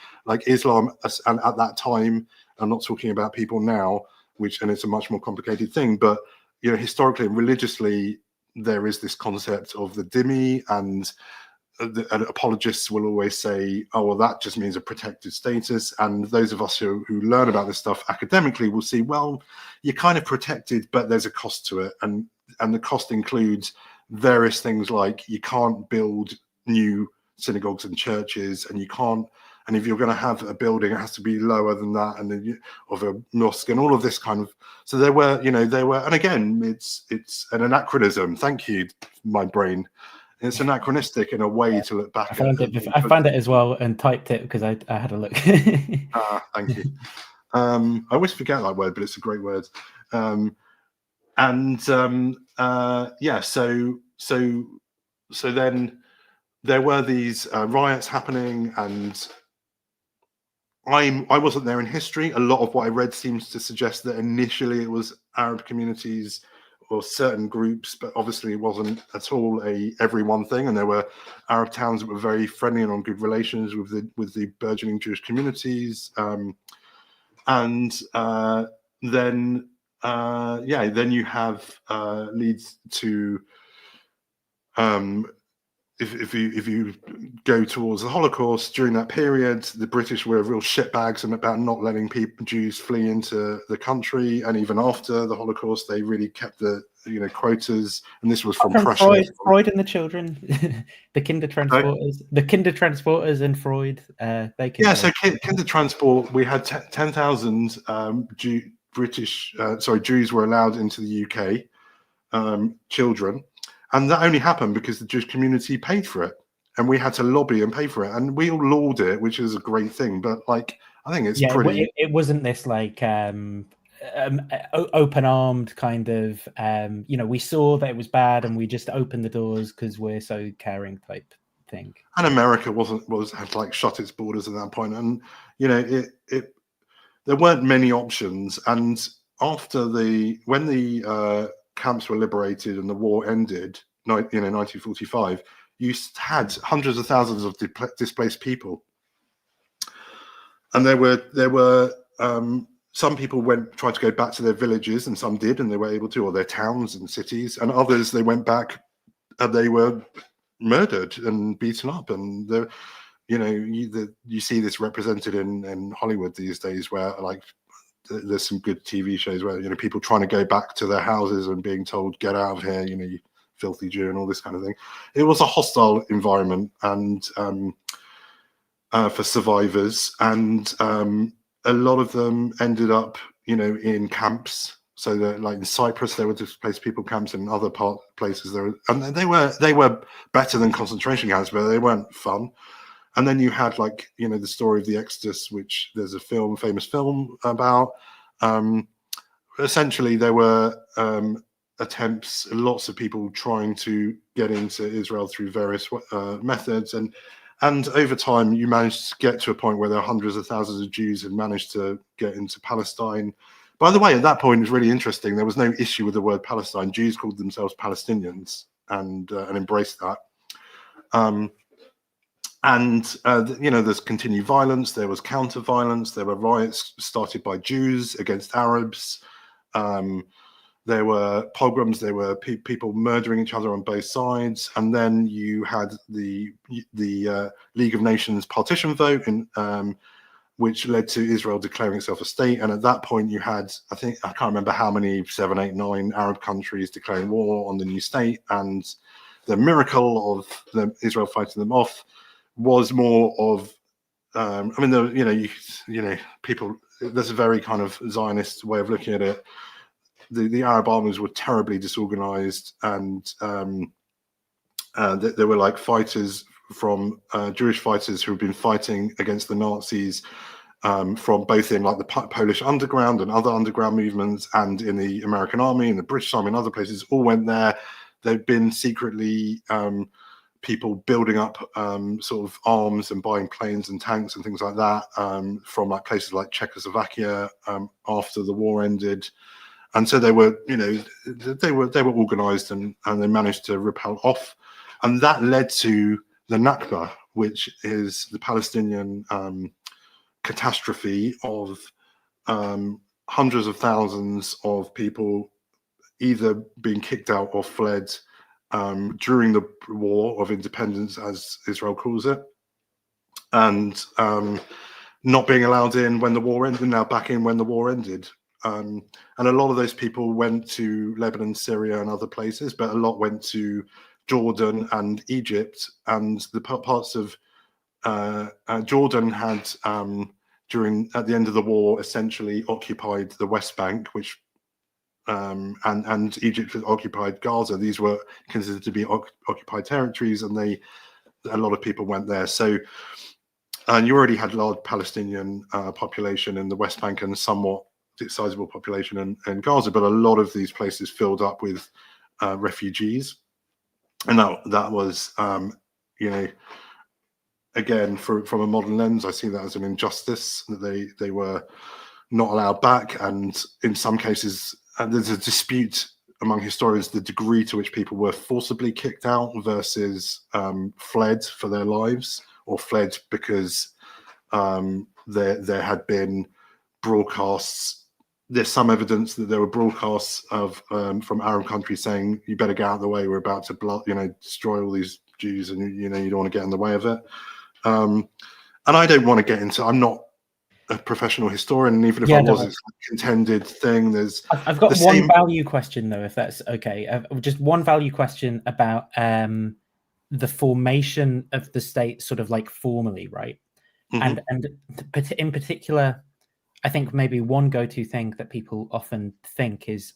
Islam and at that time. I'm not talking about people now, and it's a much more complicated thing, but historically and religiously there is this concept of the dhimmi, and apologists will always say, oh well, that just means a protected status, and those of us who learn about this stuff academically will see, well, you're kind of protected, but there's a cost to it, and the cost includes various things like you can't build new synagogues and churches, and if you're going to have a building, it has to be lower than that, and then of a mosque, and all of this kind of. So there were, and again, it's an anachronism. Thank you, my brain. It's anachronistic in a way to look back at. I found it as well and typed it because I had a look. Thank you. I always forget that word, but it's a great word. So then there were these riots happening, and I wasn't there in history. A lot of what I read seems to suggest that initially it was Arab communities or certain groups, but obviously it wasn't at all a everyone thing. And there were Arab towns that were very friendly and on good relations with the burgeoning Jewish communities. Then you have leads to if you go towards the Holocaust during that period, the British were real shitbags and about not letting Jews flee into the country, and even after the Holocaust, they really kept the quotas, and this was from pressure. Freud and the children, the Kindertransporters and Freud. So Kindertransport, we had 10,000 Jews were allowed into the UK, children. And that only happened because the Jewish community paid for it, and we had to lobby and pay for it, and we all lauded it, which is a great thing. But I think it's pretty. It wasn't this open-armed kind of. We saw that it was bad, and we just opened the doors because we're so caring type thing. And America had shut its borders at that point, and there weren't many options. And after when the camps were liberated and the war ended, 1945, you had hundreds of thousands of displaced people, and there were some people tried to go back to their villages, and some did, and they were able to, or their towns and cities, and others they went back and they were murdered and beaten up, and you see this represented in Hollywood these days, where there's some good TV shows where people trying to go back to their houses and being told, get out of here, you filthy Jew, and all this kind of thing. It was a hostile environment, and for survivors, and a lot of them ended up in camps. So that in Cyprus there were displaced people camps, and other places and they were better than concentration camps, but they weren't fun. And then you had the story of the Exodus, which there's a famous film about. Essentially, there were attempts, lots of people trying to get into Israel through various methods, and And over time, you managed to get to a point where there are hundreds of thousands of Jews had managed to get into Palestine. By the way, at that point, it was really interesting. There was no issue with the word Palestine. Jews called themselves Palestinians and embraced that. There's continued violence. There was counter-violence. There were riots started by Jews against Arabs. There were pogroms. There were people murdering each other on both sides. And then you had the League of Nations partition vote, which led to Israel declaring itself a state. And at that point, you had, I can't remember how many, 7, 8, 9 Arab countries declaring war on the new state. And the miracle of Israel fighting them off was more of, people, there's a very kind of Zionist way of looking at it. The Arab armies were terribly disorganized, and there were like fighters from Jewish fighters who had been fighting against the Nazis from both in like the Polish underground and other underground movements, and in the American army and the British army and other places, all went there. There'd been secretly people building up sort of arms and buying planes and tanks and things like that from like places like Czechoslovakia after the war ended. And so they were, they were organized, and they managed to repel off. And that led to the Nakba, which is the Palestinian catastrophe of hundreds of thousands of people either being kicked out or fled during the War of Independence, as Israel calls it, and not being allowed in when the war ended, now back in when the war ended. And a lot of those people went to Lebanon, Syria, and other places, but a lot went to Jordan and Egypt. And the parts of Jordan had, at the end of the war, essentially occupied the West Bank, which and Egypt had occupied Gaza. These were considered to be occupied territories, and a lot of people went there. So, and you already had a large Palestinian population in the West Bank and somewhat sizable population in Gaza, but a lot of these places filled up with refugees, and that was, again, from a modern lens, I see that as an injustice, that they were not allowed back, and in some cases, there's a dispute among historians the degree to which people were forcibly kicked out versus fled for their lives, or fled because there had been broadcasts. There's some evidence that there were broadcasts of from Arab countries saying, "You better get out of the way. We're about to destroy all these Jews, and you don't want to get in the way of it." And I don't want to get into. I'm not a professional historian, and even if I was, it's a contended thing. I've got one value question though, if that's okay. Just one value question about the formation of the state, sort of like formally, right? Mm-hmm. And in particular, I think maybe one go-to thing that people often think is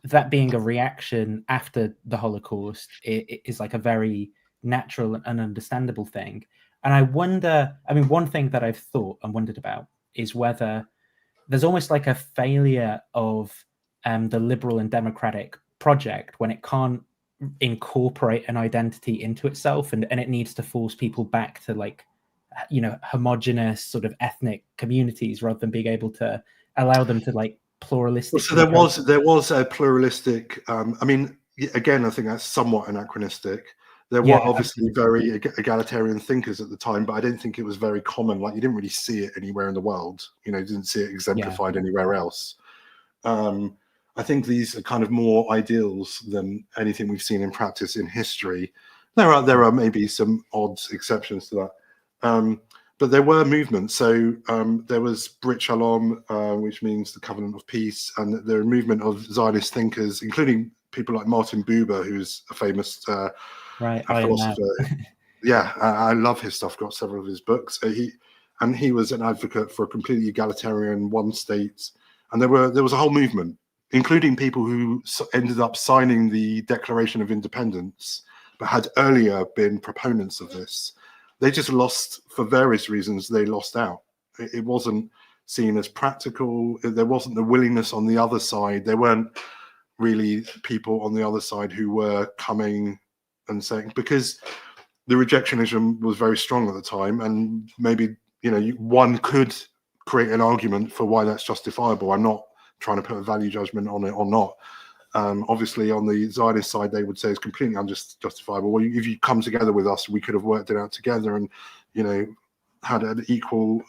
that being a reaction after the Holocaust is like a very natural and understandable thing. And I wonder, one thing that I've thought and wondered about is whether there's almost like a failure of the liberal and democratic project when it can't incorporate an identity into itself, and it needs to force people back to like, homogenous sort of ethnic communities rather than being able to allow them to like pluralistic. So there was a pluralistic. Again, I think that's somewhat anachronistic. There were obviously very egalitarian thinkers at the time, but I don't think it was very common. Like, you didn't really see it anywhere in the world. You didn't see it exemplified anywhere else. I think these are kind of more ideals than anything we've seen in practice in history. There are maybe some odd exceptions to that. But there were movements. So there was Brit Shalom, which means the Covenant of Peace, and the movement of Zionist thinkers, including people like Martin Buber, who's a famous philosopher. I love his stuff. Got several of his books. He was an advocate for a completely egalitarian one state, and there was a whole movement, including people who ended up signing the Declaration of Independence, but had earlier been proponents of this. They just lost, for various reasons, they lost out. It wasn't seen as practical. There wasn't the willingness on the other side. There weren't really people on the other side who were coming and saying, because the rejectionism was very strong at the time, and maybe one could create an argument for why that's justifiable. I'm not trying to put a value judgment on it or not. Obviously, on the Zionist side, they would say it's completely unjustifiable. Well, if you come together with us, we could have worked it out together, and had an equal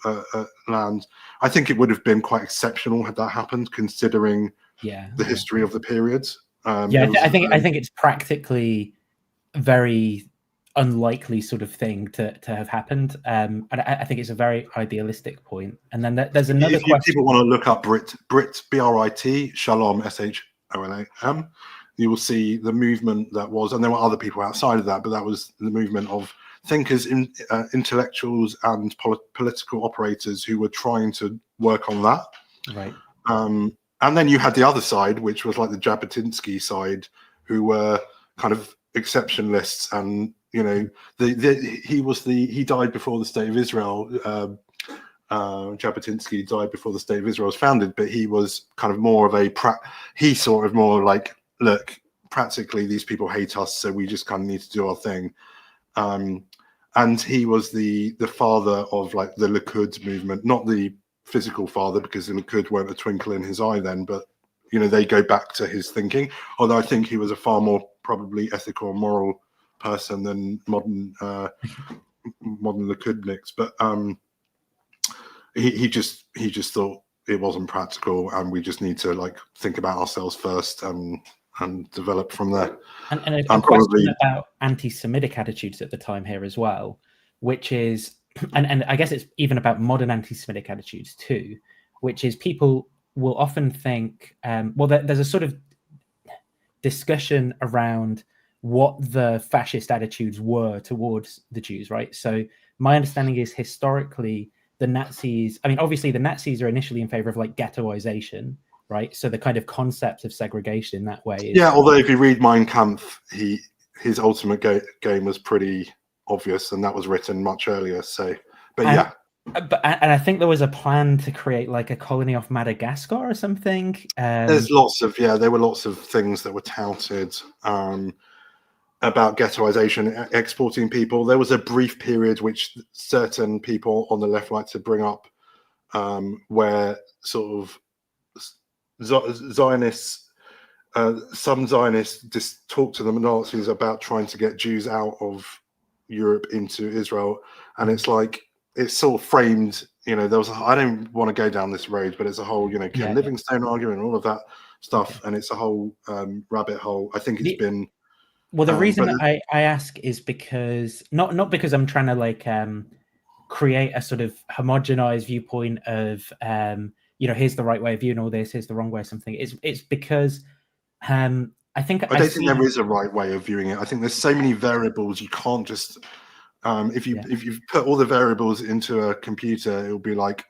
land. I think it would have been quite exceptional had that happened, considering the history of the period. I think it's practically very unlikely sort of thing to have happened. And I think it's a very idealistic point. And then there's another question. If people want to look up Brit, BRIT, Shalom, SHOLAM, you will see the movement that was, and there were other people outside of that, but that was the movement of thinkers, intellectuals, and political operators who were trying to work on that. Right. And then you had the other side, which was like the Jabotinsky side, who were kind of exceptionalists, and he died before the State of Israel. Jabotinsky died before the State of Israel was founded, but he was kind of more of he sort of more like, look, practically these people hate us, so we just kind of need to do our thing. And he was the father of like the Likud movement, not the physical father, because the Likud weren't a twinkle in his eye then, but they go back to his thinking. Although I think he was a far more probably ethical and moral person than modern Likudniks. But he just thought it wasn't practical, and we just need to like think about ourselves first and develop from there. And a question about anti-Semitic attitudes at the time here as well, which is, and I guess it's even about modern anti-Semitic attitudes too, which is people will often think, there's a sort of discussion around what the fascist attitudes were towards the Jews, right? So my understanding is historically the Nazis, obviously the Nazis are initially in favor of like ghettoization, right? So the kind of concept of segregation in that way. Although if you read Mein Kampf, his ultimate game was pretty obvious, and that was written much earlier. So, and I think there was a plan to create like a colony off Madagascar or something. There's there were lots of things that were touted about ghettoization, exporting people. There was a brief period which certain people on the left like to bring up, where sort of Zionists, some Zionists just talked to the Nazis about trying to get Jews out of Europe into Israel, and it's like it's sort of framed. There was I don't want to go down this road, but it's a whole Ken Livingstone argument and all of that stuff, and it's a whole rabbit hole. I think it's been. Well, the reason I ask is because not because I'm trying to like create a sort of homogenized viewpoint of here's the right way of viewing all this, here's the wrong way of something. It's because I don't think there is a right way of viewing it. I think there's so many variables you can't just if you put all the variables into a computer, it'll be like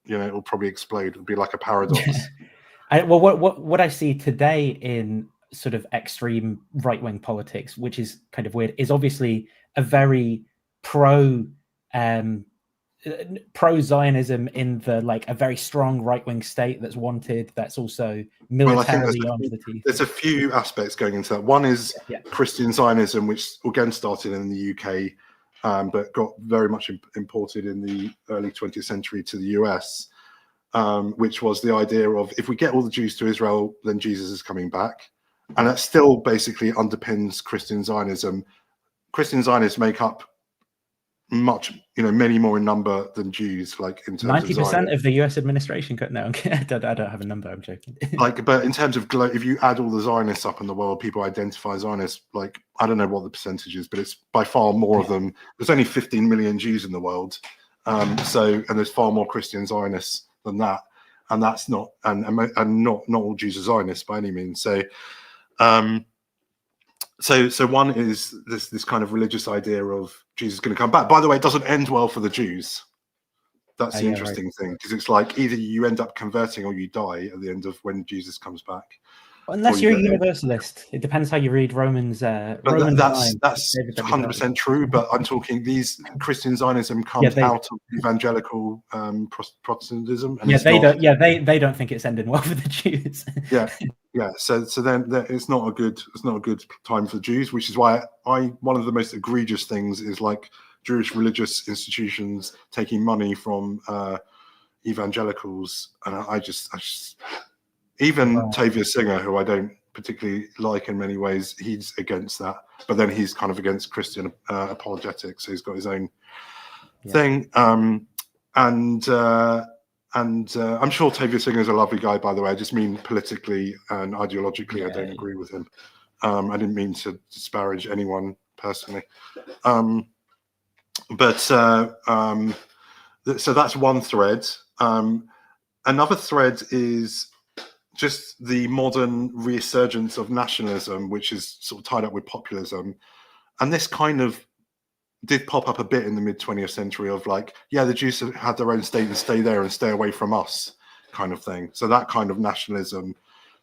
it'll probably explode. It'll be like a paradox. What I see today in sort of extreme right-wing politics, which is kind of weird, is obviously a very pro-Zionism in the like a very strong right-wing state that's wanted, that's also militarily armed to the teeth. There's a few aspects going into that. One is Christian Zionism, which again started in the UK, but got very much imported in the early 20th century to the US, which was the idea of if we get all the Jews to Israel, then Jesus is coming back. And that still basically underpins Christian Zionism. Christian Zionists make up many more in number than Jews, like in terms 90% of the US administration. No, I don't have a number, I'm joking. But in terms of if you add all the Zionists up in the world, people identify Zionists, like I don't know what the percentage is, but it's by far more of them. There's only 15 million Jews in the world, and there's far more Christian Zionists than that, and that's not not all Jews are Zionists by any means. So one is this kind of religious idea of Jesus is going to come back. By the way, it doesn't end well for the Jews. That's the interesting thing, because it's like either you end up converting or you die at the end of when Jesus comes back. Unless you you're a get it. universalist, it depends how you read Romans. But Romans that's 9. David said 100% true. But I'm talking these Christian Zionism Yeah, comes out of evangelical Protestantism, and yeah, it's they not. don't. Yeah, they don't think it's ending well for the Jews. Yeah. So then it's not a good time for Jews, which is why one of the most egregious things is like Jewish religious institutions taking money from evangelicals, and I just even Tavia Singer, who I don't particularly like in many ways, he's against that. But then he's kind of against Christian apologetics, so he's got his own thing. And I'm sure Tavia Singer is a lovely guy, by the way. I just mean politically and ideologically, I don't agree with him. I didn't mean to disparage anyone personally. So that's one thread. Another thread is just the modern resurgence of nationalism, which is sort of tied up with populism. And this kind of did pop up a bit in the mid 20th century of like, yeah, the Jews had their own state and stay there and stay away from us kind of thing. So that kind of nationalism.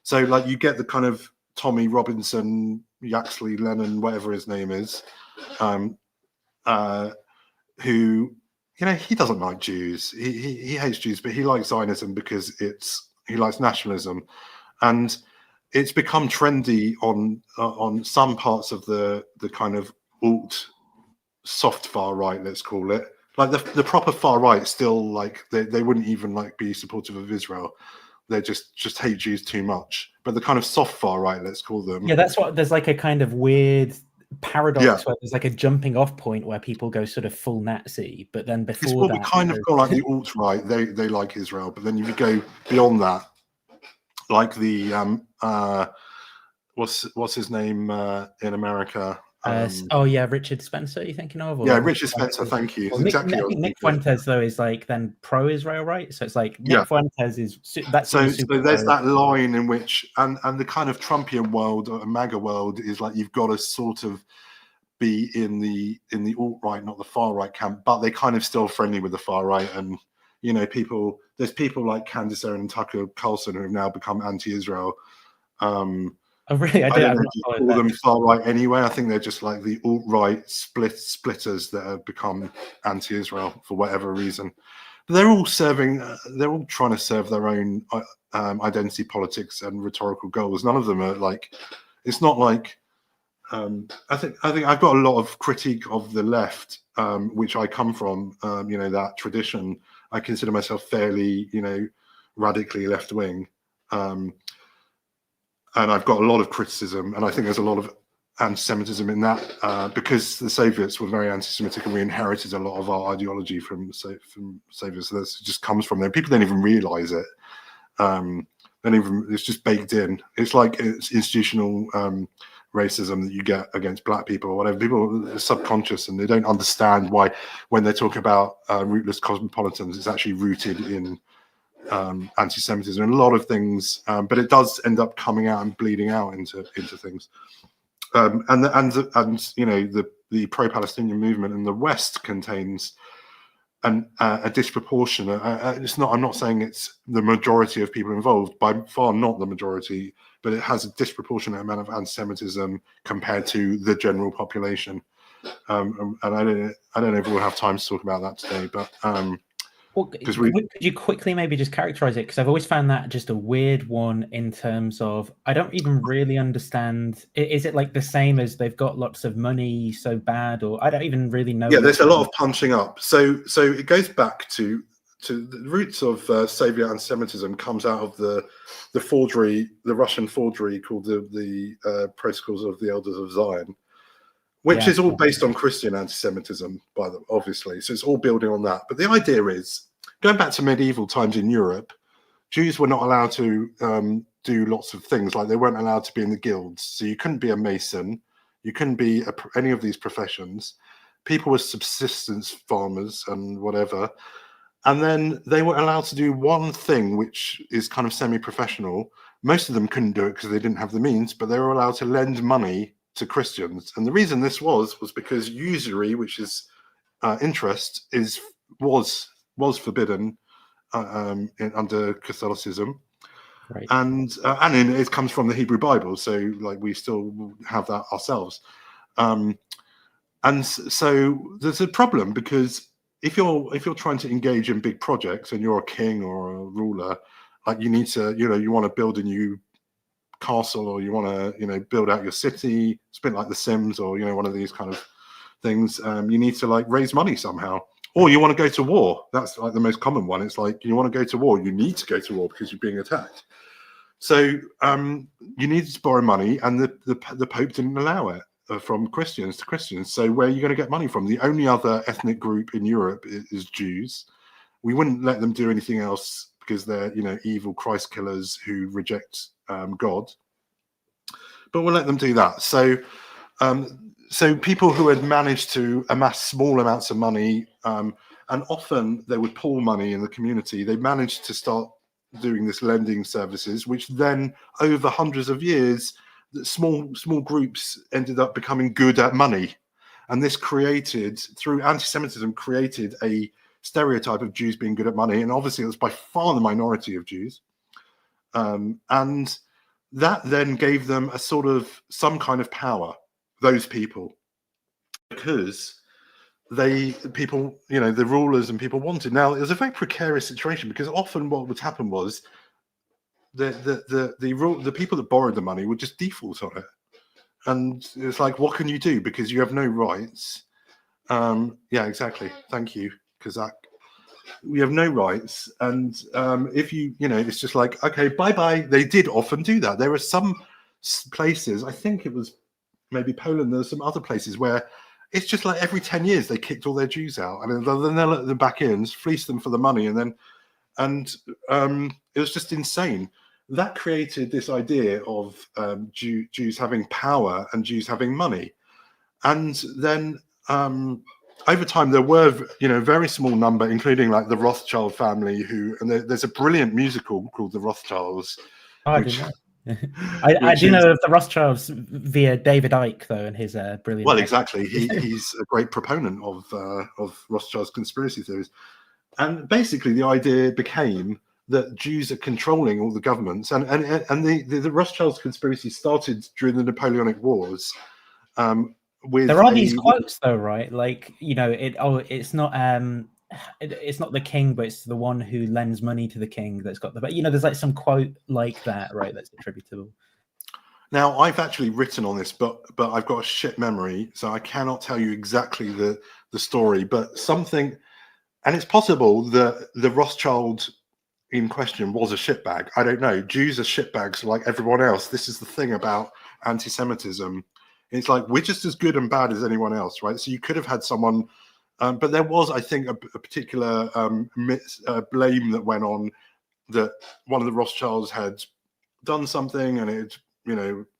So like you get the kind of Tommy Robinson, Yaxley, Lennon, whatever his name is, who, you know, he doesn't like Jews. He hates Jews, but he likes Zionism because he likes nationalism. And it's become trendy on some parts of the kind of alt soft far right, let's call it. Like the proper far right still like they wouldn't even like be supportive of Israel. They just hate Jews too much. But the kind of soft far right, let's call them. Yeah, that's what there's like a kind of weird paradox where there's like a jumping off point where people go sort of full Nazi, but then before that, we kind of got like the alt right. They like Israel, but then if you go beyond that, like the what's his name in America? Richard Spencer, you thinking of? Or Richard Spencer, thank you. Exactly. I think Nick Fuentes though is like then pro-Israel, right? So it's like Nick Fuentes is that's so there's that line in which and the kind of Trumpian world or MAGA world is like you've got to sort of be in the alt-right, not the far-right camp, but they're kind of still friendly with the far-right. And you know, there's people like Candace Owens and Tucker Carlson who have now become anti-Israel. Oh, really? I don't know if you call them far-right anyway. I think they're just like the alt-right splitters that have become anti-Israel for whatever reason. But they're all trying to serve their own identity politics and rhetorical goals. None of them are like, it's not like, I think I've got a lot of critique of the left, which I come from, you know, that tradition. I consider myself fairly, you know, radically left-wing. And I've got a lot of criticism, and I think there's a lot of anti-Semitism in that because the Soviets were very anti-Semitic, and we inherited a lot of our ideology from Soviets. So this just comes from there. People don't even realize it. It's just baked in. It's like it's institutional racism that you get against black people or whatever. People are subconscious, and they don't understand why when they talk about rootless cosmopolitans, it's actually rooted in anti-Semitism and a lot of things, but it does end up coming out and bleeding out into things. And you know, the pro-Palestinian movement in the West contains a disproportionate. I'm not saying it's the majority of people involved, by far not the majority, but it has a disproportionate amount of anti-Semitism compared to the general population. And I don't know if we'll have time to talk about that today, but. Well, could you quickly maybe just characterize it? Because I've always found that just a weird one in terms of I don't even really understand. Is it like the same as they've got lots of money so bad, or I don't even really know? Yeah, there's a lot of punching up. So it goes back to the roots of Soviet anti-Semitism comes out of the forgery, the Russian forgery called the Protocols of the Elders of Zion, which is all based on Christian anti-Semitism, obviously. So it's all building on that. But the idea is, going back to medieval times in Europe, Jews were not allowed to do lots of things. Like they weren't allowed to be in the guilds. So you couldn't be a mason. You couldn't be any of these professions. People were subsistence farmers and whatever. And then they were allowed to do one thing, which is kind of semi-professional. Most of them couldn't do it because they didn't have the means, but they were allowed to lend money to Christians. And the reason this was because usury, which is interest, was forbidden under Catholicism. Right. And it comes from the Hebrew Bible, so like we still have that ourselves. And so there's a problem, because if you're trying to engage in big projects and you're a king or a ruler, like you need to, you want to build a new castle, or you want to, build out your city. It's a bit like The Sims, or one of these kind of things. You need to like raise money somehow, or you want to go to war. That's like the most common one. It's like you want to go to war. You need to go to war because you're being attacked. So you needed to borrow money, and the Pope didn't allow it. From Christians to Christians. So where are you going to get money from? The only other ethnic group in Europe is Jews. We wouldn't let them do anything else because they're, evil Christ killers who reject God. But we'll let them do that. So people who had managed to amass small amounts of money, and often they would pool money in the community, they managed to start doing this lending services, which then over hundreds of years, small groups ended up becoming good at money. And this created, through anti-Semitism, created a stereotype of Jews being good at money. And obviously it was by far the minority of Jews. And that then gave them a sort of some kind of power, those people, because the rulers and people wanted. Now, it was a very precarious situation, because often what would happen was the people that borrowed the money would just default on it, and it's like, what can you do, because you have no rights? Yeah, exactly. Thank you, Kazak. We have no rights, and if it's just like, okay, bye bye. They did often do that. There are some places, I think it was maybe Poland, there's some other places where it's just like every 10 years they kicked all their Jews out, and then they'll let them back in, fleece them for the money, and it was just insane. That created this idea of Jews having power and Jews having money. And then over time, there were, very small number, including like the Rothschild family, and there's a brilliant musical called The Rothschilds. Oh, I didn't know. I do know of the Rothschilds via David Icke, though, and his brilliant. Well, exactly. He's a great proponent of Rothschild's conspiracy theories. And basically, the idea became that Jews are controlling all the governments, and the Rothschilds conspiracy started during the Napoleonic Wars. There are these quotes, though, right? Like, it's not the king, but it's the one who lends money to the king that's got the. But there's like some quote like that, right? That's attributable. Now, I've actually written on this, but I've got a shit memory, so I cannot tell you exactly the story. But something. And it's possible that the Rothschild in question was a shitbag. I don't know. Jews are shitbags like everyone else. This is the thing about anti-Semitism. It's like, we're just as good and bad as anyone else, right? So you could have had someone, but there was, I think, a particular blame that went on, that one of the Rothschilds had done something, and it,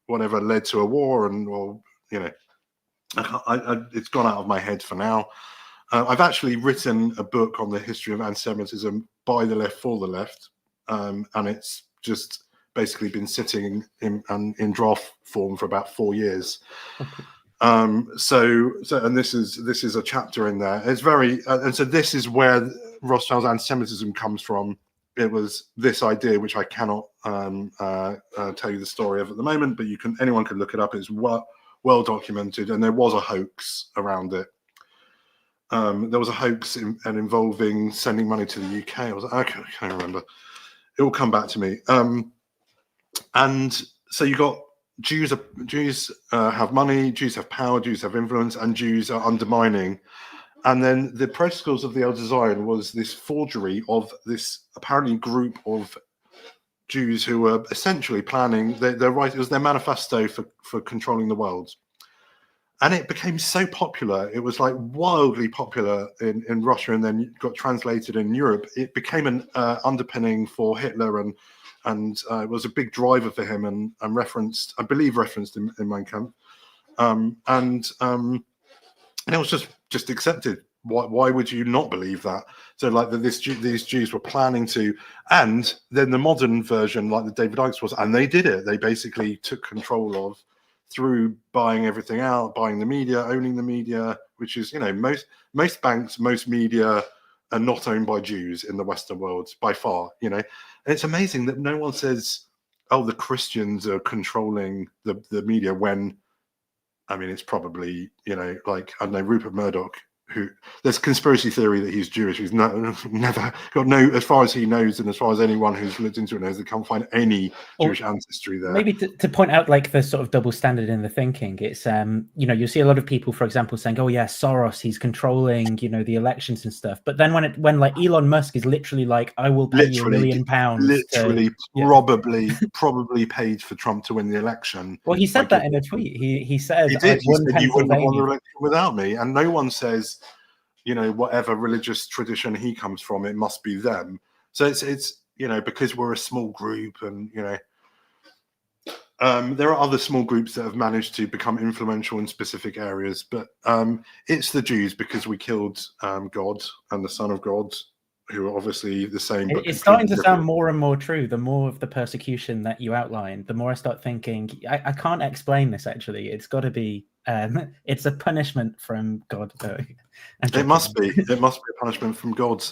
whatever, led to a war, it's gone out of my head for now. I've actually written a book on the history of anti-Semitism by the left for the left, and it's just basically been sitting in draft form for about 4 years. And this is a chapter in there. It's very and so this is where Rothschild's anti-Semitism comes from. It was this idea, which I cannot tell you the story of at the moment, but anyone can look it up. It's well documented, and there was a hoax around it. There was a hoax involving sending money to the UK. I can't remember. It will come back to me. And so you got Jews have money, Jews have power, Jews have influence, and Jews are undermining. And then the Protocols of the Elder Zion was this forgery of this apparently group of Jews who were essentially planning their right. It was their manifesto for controlling the world. And it became so popular. It was like wildly popular in Russia, and then got translated in Europe. It became an underpinning for Hitler, and it was a big driver for him, and referenced in Mein Kampf. And it was just accepted. Why would you not believe that? So like these Jews were planning to, and then the modern version, like the David Icke was, and they did it. They basically took control of, through buying everything out, buying the media, owning the media, which is, most banks, most media, are not owned by Jews in the Western world by far, you know. And it's amazing that no one says, oh, the Christians are controlling the media, when, I mean, it's probably, you know, like, I don't know, Rupert Murdoch, who, there's conspiracy theory that he's Jewish. He's never got no, as far as he knows, and as far as anyone who's looked into it knows, they can't find any Jewish ancestry there. Maybe to point out like the sort of double standard in the thinking, it's you know, you'll see a lot of people, for example, saying, oh yeah, Soros, he's controlling, you know, the elections and stuff. But then when like Elon Musk is literally like, I will pay you £1 million, probably paid for Trump to win the election. Well, he said that in a tweet. He said, he did. He said, you wouldn't have won the election without me. And no one says, you know, whatever religious tradition he comes from, it must be them. So it's you know, because we're a small group, and you know, there are other small groups that have managed to become influential in specific areas, but it's the Jews, because we killed God and the Son of God, who are obviously the same. But it's starting to sound more and more true. The more of the persecution that you outline, the more I start thinking, I can't explain this. Actually, it's got to be it's a punishment from God. It must be. It must be a punishment from God.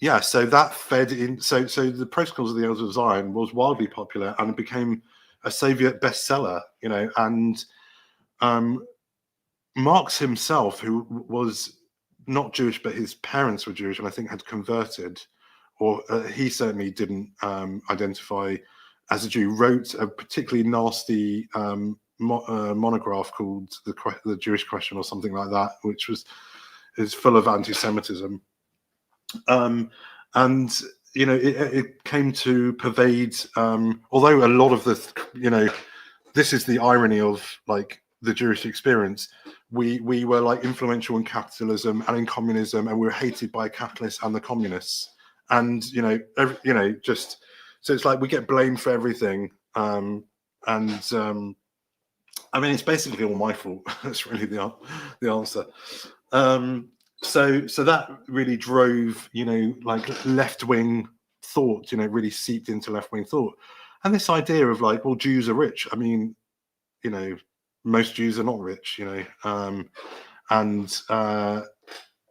Yeah, so that fed in. So the Protocols of the Elders of Zion was wildly popular, and it became a Soviet bestseller. You know, and Marx himself, who was not Jewish, but his parents were Jewish, and I think had converted, or he certainly didn't identify as a Jew, wrote a particularly nasty monograph called the Jewish Question, or something like that, which is full of anti-Semitism. And you know, it came to pervade. Although a lot of the, you know, this is the irony of like the Jewish experience. We were like influential in capitalism and in communism, and we were hated by capitalists and the communists. And you know, just so it's like we get blamed for everything. I mean, it's basically all my fault. That's really the answer. So that really drove, you know, like left-wing thought, you know, really seeped into left-wing thought. And this idea of like, well, Jews are rich. I mean, you know, most Jews are not rich, you know,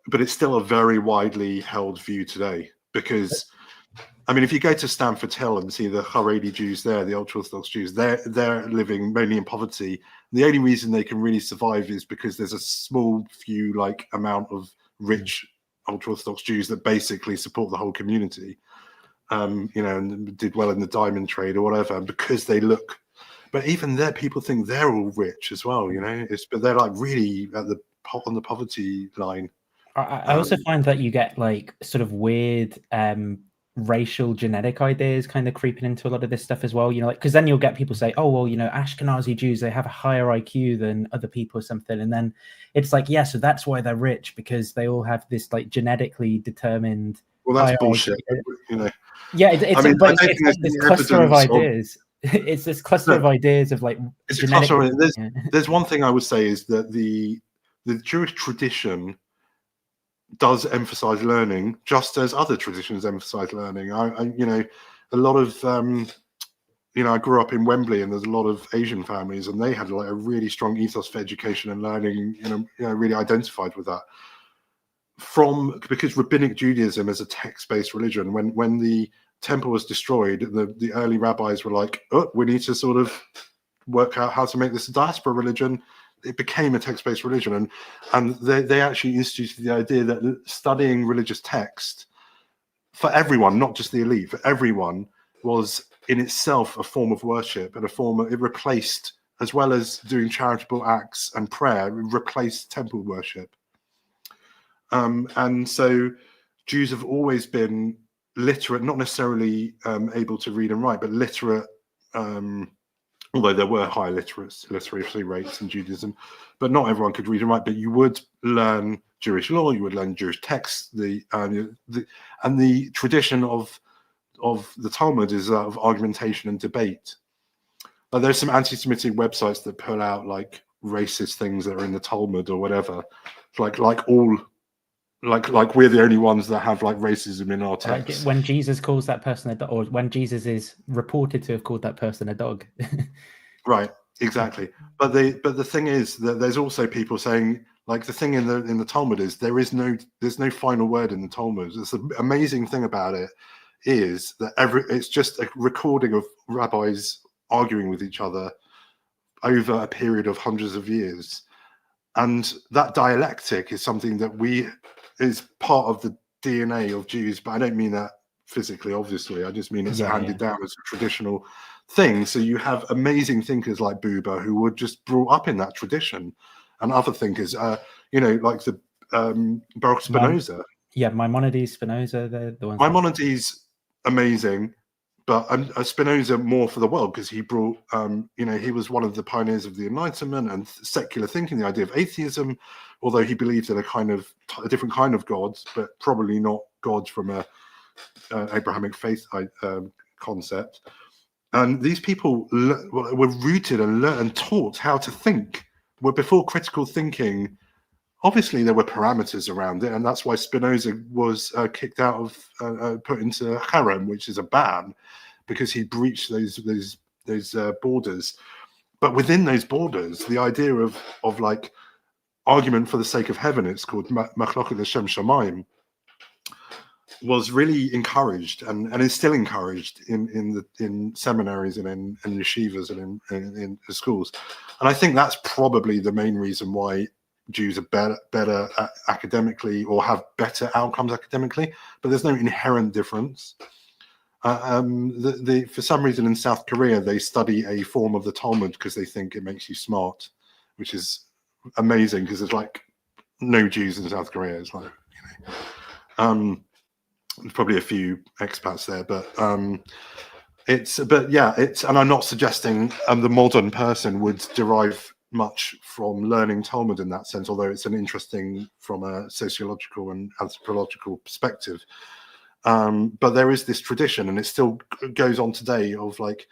but it's still a very widely held view today, because, I mean, if you go to Stamford Hill and see the Haredi Jews there, the ultra-Orthodox Jews, they're living mainly in poverty. The only reason they can really survive is because there's a small few like amount of rich ultra-Orthodox Jews that basically support the whole community, you know, and did well in the diamond trade or whatever, because they look. But even there, people think they're all rich as well, you know. But they're like really on the poverty line. I also find that you get like sort of weird racial genetic ideas kind of creeping into a lot of this stuff as well, you know, like, because then you'll get people say, oh well, you know, Ashkenazi Jews, they have a higher IQ than other people or something, and then it's like, yeah, so that's why they're rich, because they all have this like genetically determined. Well, that's bullshit, you know. Yeah, it's this cluster of ideas. It's this cluster of ideas of like there's one thing I would say is that the Jewish tradition does emphasize learning, just as other traditions emphasize learning. I you know, a lot of you know, I grew up in Wembley, and there's a lot of Asian families, and they had like a really strong ethos for education and learning, you know, really identified with that. Because rabbinic Judaism is a text-based religion. When the temple was destroyed, the early rabbis were like, oh, we need to sort of work out how to make this a diaspora religion. It became a text-based religion, and they actually instituted the idea that studying religious text for everyone, not just the elite, for everyone, was in itself a form of worship, and it replaced, as well as doing charitable acts and prayer, it replaced temple worship. And so Jews have always been literate, not necessarily able to read and write, but literate, although there were high literacy rates in Judaism, but not everyone could read and write. But you would learn Jewish law, you would learn Jewish texts, and the tradition of the Talmud is that of argumentation and debate. Like, there's some anti-Semitic websites that pull out like racist things that are in the Talmud or whatever. Like we're the only ones that have like racism in our text. Like when Jesus calls that person a dog, or when Jesus is reported to have called that person a dog. Right, exactly. But the thing is that there's also people saying, Like the thing in the Talmud is there's no final word in the Talmud. It's the amazing thing about it is that it's just a recording of rabbis arguing with each other over a period of hundreds of years. And that dialectic is something that is part of the DNA of Jews, but I don't mean that physically, obviously. I just mean it's handed down as a traditional thing. So you have amazing thinkers like Buber who were just brought up in that tradition, and other thinkers, you know, like the Baruch Spinoza. Maimonides, Spinoza, the ones. Maimonides, amazing. But Spinoza more for the world, because he brought, you know, he was one of the pioneers of the Enlightenment and secular thinking, the idea of atheism, although he believed in a different kind of gods, but probably not gods from a Abrahamic faith concept. And these people were rooted and learned and taught how to think. Where before critical thinking, obviously there were parameters around it, and that's why Spinoza was kicked out of, put into harem, which is a ban, because he breached those borders. But within those borders, the idea of like argument for the sake of heaven, it's called machloket l'shem shamayim, was really encouraged and is still encouraged in seminaries and in yeshivas and in schools. And I think that's probably the main reason why Jews are better academically, or have better outcomes academically, but there's no inherent difference. For some reason in South Korea, they study a form of the Talmud because they think it makes you smart, which is amazing, because there's like no Jews in South Korea. It's like, you know, there's probably a few expats there, but and I'm not suggesting the modern person would derive much from learning Talmud in that sense, although it's an interesting from a sociological and anthropological perspective. But there is this tradition, and it still goes on today, of like,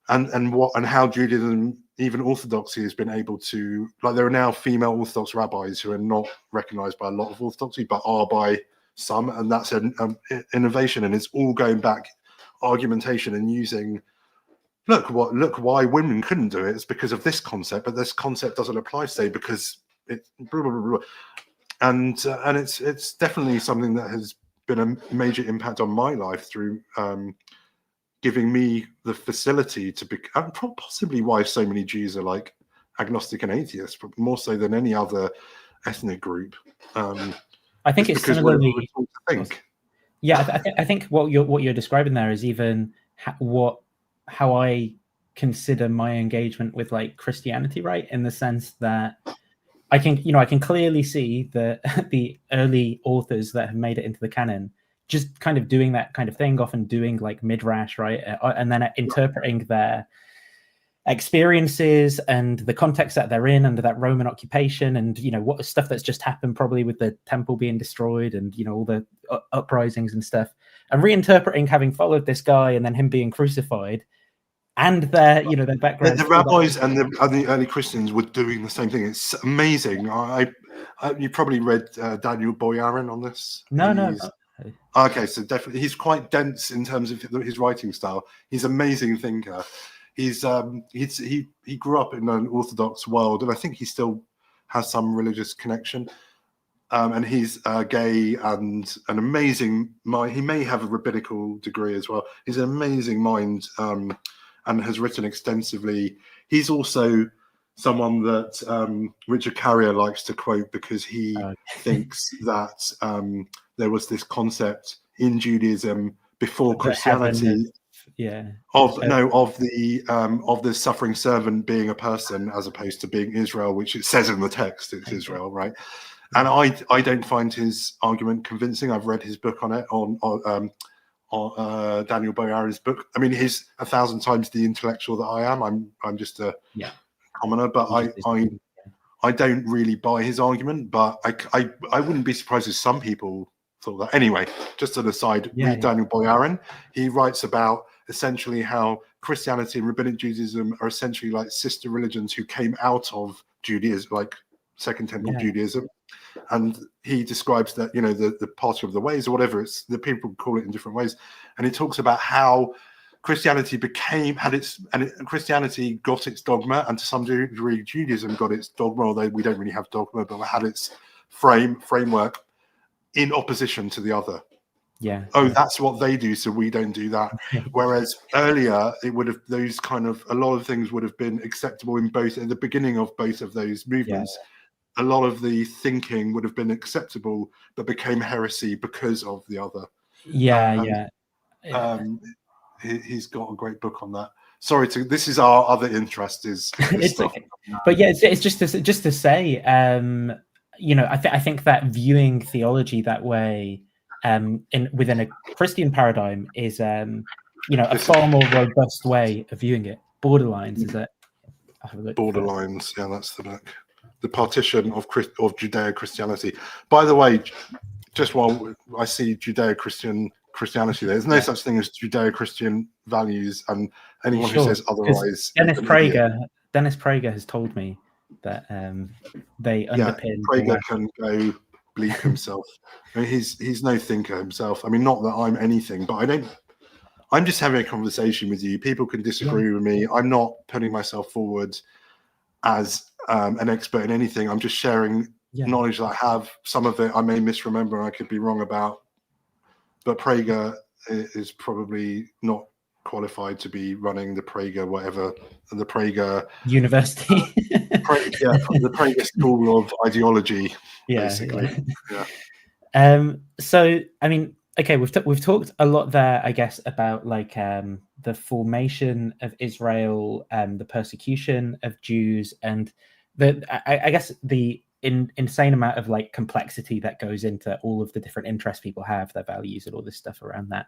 and how Judaism, even Orthodoxy, has been able to, like, there are now female Orthodox rabbis who are not recognized by a lot of Orthodoxy, but are by some, and that's an innovation, and it's all going back argumentation and using, look why women couldn't do it. It's because of this concept, but this concept doesn't apply today because it blah, blah, blah, blah. And it's definitely something that has been a major impact on my life through giving me the facility to be, and possibly why so many Jews are like agnostic and atheists, but more so than any other ethnic group. I think it's similarly. Yeah, I think what you're describing there is even how I consider my engagement with like Christianity, right? In the sense that I can clearly see that the early authors that have made it into the canon just kind of doing that kind of thing, often doing like midrash, right? And then interpreting their experiences and the context that they're in under that Roman occupation, and what stuff that's just happened, probably with the temple being destroyed and all the uprisings and stuff, and reinterpreting having followed this guy and then him being crucified, and their their background. The rabbis and the early Christians were doing the same thing. It's amazing. You probably read Daniel Boyarin on this. No. Okay, so definitely he's quite dense in terms of his writing style. He's an amazing thinker. He grew up in an Orthodox world, and I think he still has some religious connection. And he's gay and an amazing mind. He may have a rabbinical degree as well. He's an amazing mind, and has written extensively. He's also someone that Richard Carrier likes to quote, because he thinks that there was this concept in Judaism before Christianity of the suffering servant being a person as opposed to being Israel, which it says in the text it's Israel, right? And I don't find his argument convincing. I've read his book on it, on Daniel Boyarin's book. I mean, he's 1,000 times the intellectual that I am. I'm just a commoner, but I don't really buy his argument. But I wouldn't be surprised if some people thought that. Anyway, just an aside, read Daniel Boyarin. He writes about essentially how Christianity and Rabbinic Judaism are essentially like sister religions who came out of Judaism, like Second Temple Judaism. And he describes that, the party of the ways, or whatever, it's the people call it in different ways. And he talks about how Christianity Christianity got its dogma, and to some degree Judaism got its dogma, although we don't really have dogma, but we had its framework in opposition to the other. Yeah. Oh, that's what they do, so we don't do that. Whereas earlier, it would have a lot of things would have been acceptable at the beginning of both of those movements. A lot of the thinking would have been acceptable, but became heresy because of the other. He's got a great book on that. Sorry, this is our other interest is this stuff. Okay. But yeah, it's just to say, I think that viewing theology that way, within a Christian paradigm is, a far more robust way of viewing it. Borderlines is it? Borderlines, yeah, that's the book. The Partition of Judeo-Christianity. By the way, just while I see Judeo-Christianity, there's no such thing as Judeo-Christian values, and anyone who says otherwise. Dennis Prager has told me that they underpin. Prager can go bleep himself. I mean, he's no thinker himself. I mean, not that I'm anything, but I'm just having a conversation with you. People can disagree with me. I'm not putting myself forward as an expert in anything. I'm just sharing knowledge that I have. Some of it I may misremember and I could be wrong about. But Prager is probably not qualified to be running the Prager the Prager University. The Prager School of Ideology, basically. So, I mean, okay, we've talked a lot there, I guess, about like the formation of Israel, the persecution of Jews, and I guess the insane amount of like complexity that goes into all of the different interests people have, their values, and all this stuff around that.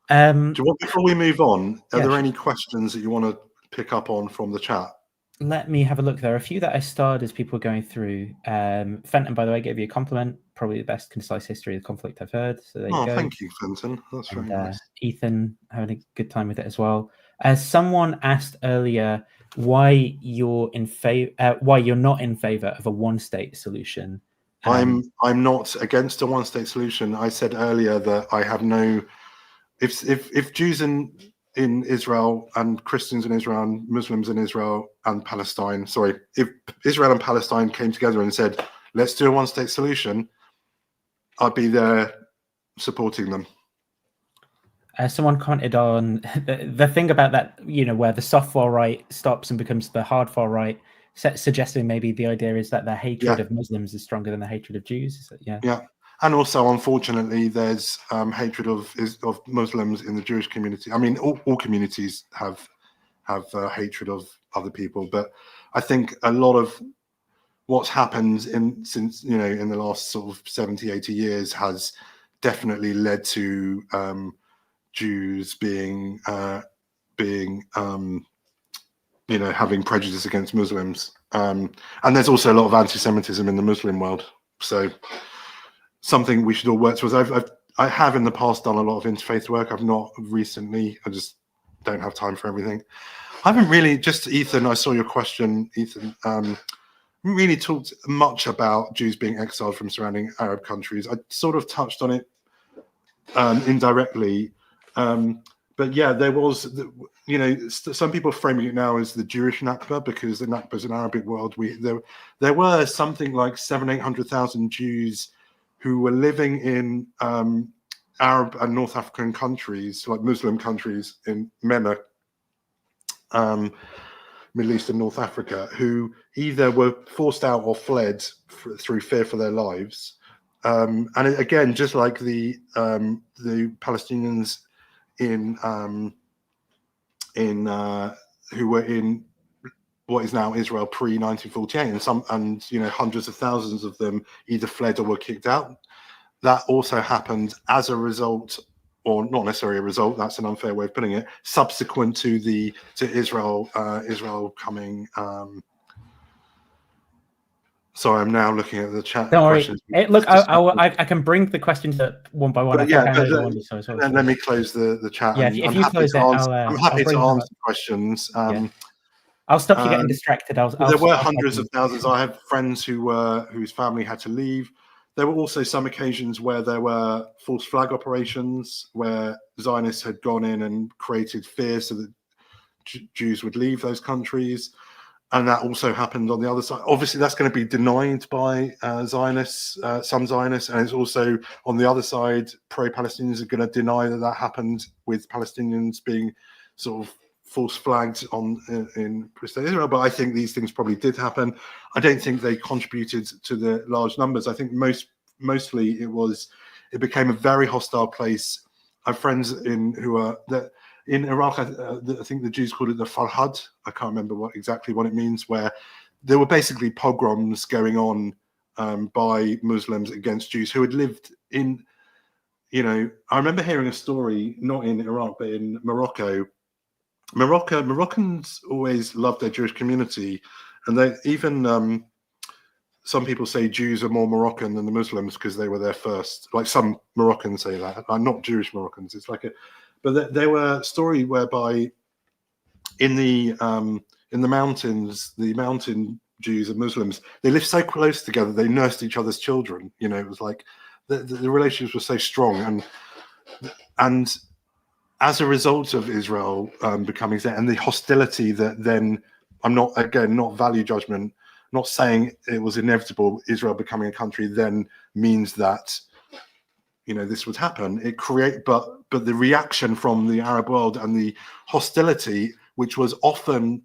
Before we move on, are there any questions that you want to pick up on from the chat? Let me have a look. There are a few that I starred as people were going through. Fenton, by the way, gave you a compliment. Probably the best concise history of conflict I've heard. So there you go. Thank you, Fenton. That's very nice. Ethan having a good time with it as well. Someone asked earlier why you're not in favor of a one-state solution. I'm not against a one-state solution. I said earlier that I have no. If Jews in Israel and Christians in Israel and Muslims in Israel and Palestine, if Israel and Palestine came together and said, let's do a one-state solution, I'd be there supporting them. Someone commented on the thing about that, where the soft far right stops and becomes the hard far right, suggesting maybe the idea is that their hatred of Muslims is stronger than the hatred of Jews. Yeah. And also, unfortunately, there's hatred of Muslims in the Jewish community. I mean, all communities have hatred of other people, but I think a lot of what's happened since in the last sort of 70, 80 years has definitely led to Jews being having prejudice against Muslims, and there's also a lot of anti-Semitism in the Muslim world. So something we should all work towards. I have in the past done a lot of interfaith work. I've not recently. I just don't have time for everything. I haven't really. Just Ethan, I saw your question, Ethan. Haven't really talked much about Jews being exiled from surrounding Arab countries. I sort of touched on it indirectly. But yeah, there was, some people framing it now as the Jewish Nakba because the Nakba is an Arabic world. There were something like 800,000 Jews who were living in Arab and North African countries, like Muslim countries in MENA, Middle East and North Africa, who either were forced out or fled through fear for their lives. And again, just like the Palestinians who were in what is now Israel pre-1948, and hundreds of thousands of them either fled or were kicked out. That also happened as a result, or not necessarily a result. That's an unfair way of putting it. Subsequent to Israel coming. Sorry, I'm now looking at the chat. Don't worry. Look, I can bring the questions up one by one. Let me close the chat. Yeah, if you close it, I'm happy to answer questions. I'll stop you getting distracted. There were hundreds of thousands. I have friends whose family had to leave. there were also some occasions where there were false flag operations, where Zionists had gone in and created fear so that Jews would leave those countries. And that also happened on the other side. Obviously, that's going to be denied by Zionists, some Zionists, and it's also on the other side, pro-Palestinians are going to deny that that happened with Palestinians being sort of false flagged in Israel. But I think these things probably did happen. I don't think they contributed to the large numbers. I think mostly it became a very hostile place. I have friends in Iraq, I think the Jews called it the Farhad. I can't remember exactly what it means, where there were basically pogroms going on by Muslims against Jews who had lived in, I remember hearing a story, not in Iraq, but in Morocco. Moroccans always loved their Jewish community. And they even, some people say Jews are more Moroccan than the Muslims because they were there first. Like some Moroccans say that. Not Jewish Moroccans. It's like but there were a story whereby in the mountains, the mountain Jews and Muslims, they lived so close together, they nursed each other's children. It was like the relationships were so strong, and as a result of Israel becoming and the hostility that then, I'm not value judgment, not saying it was inevitable, Israel becoming a country then means that this would happen. But the reaction from the Arab world and the hostility, which was often,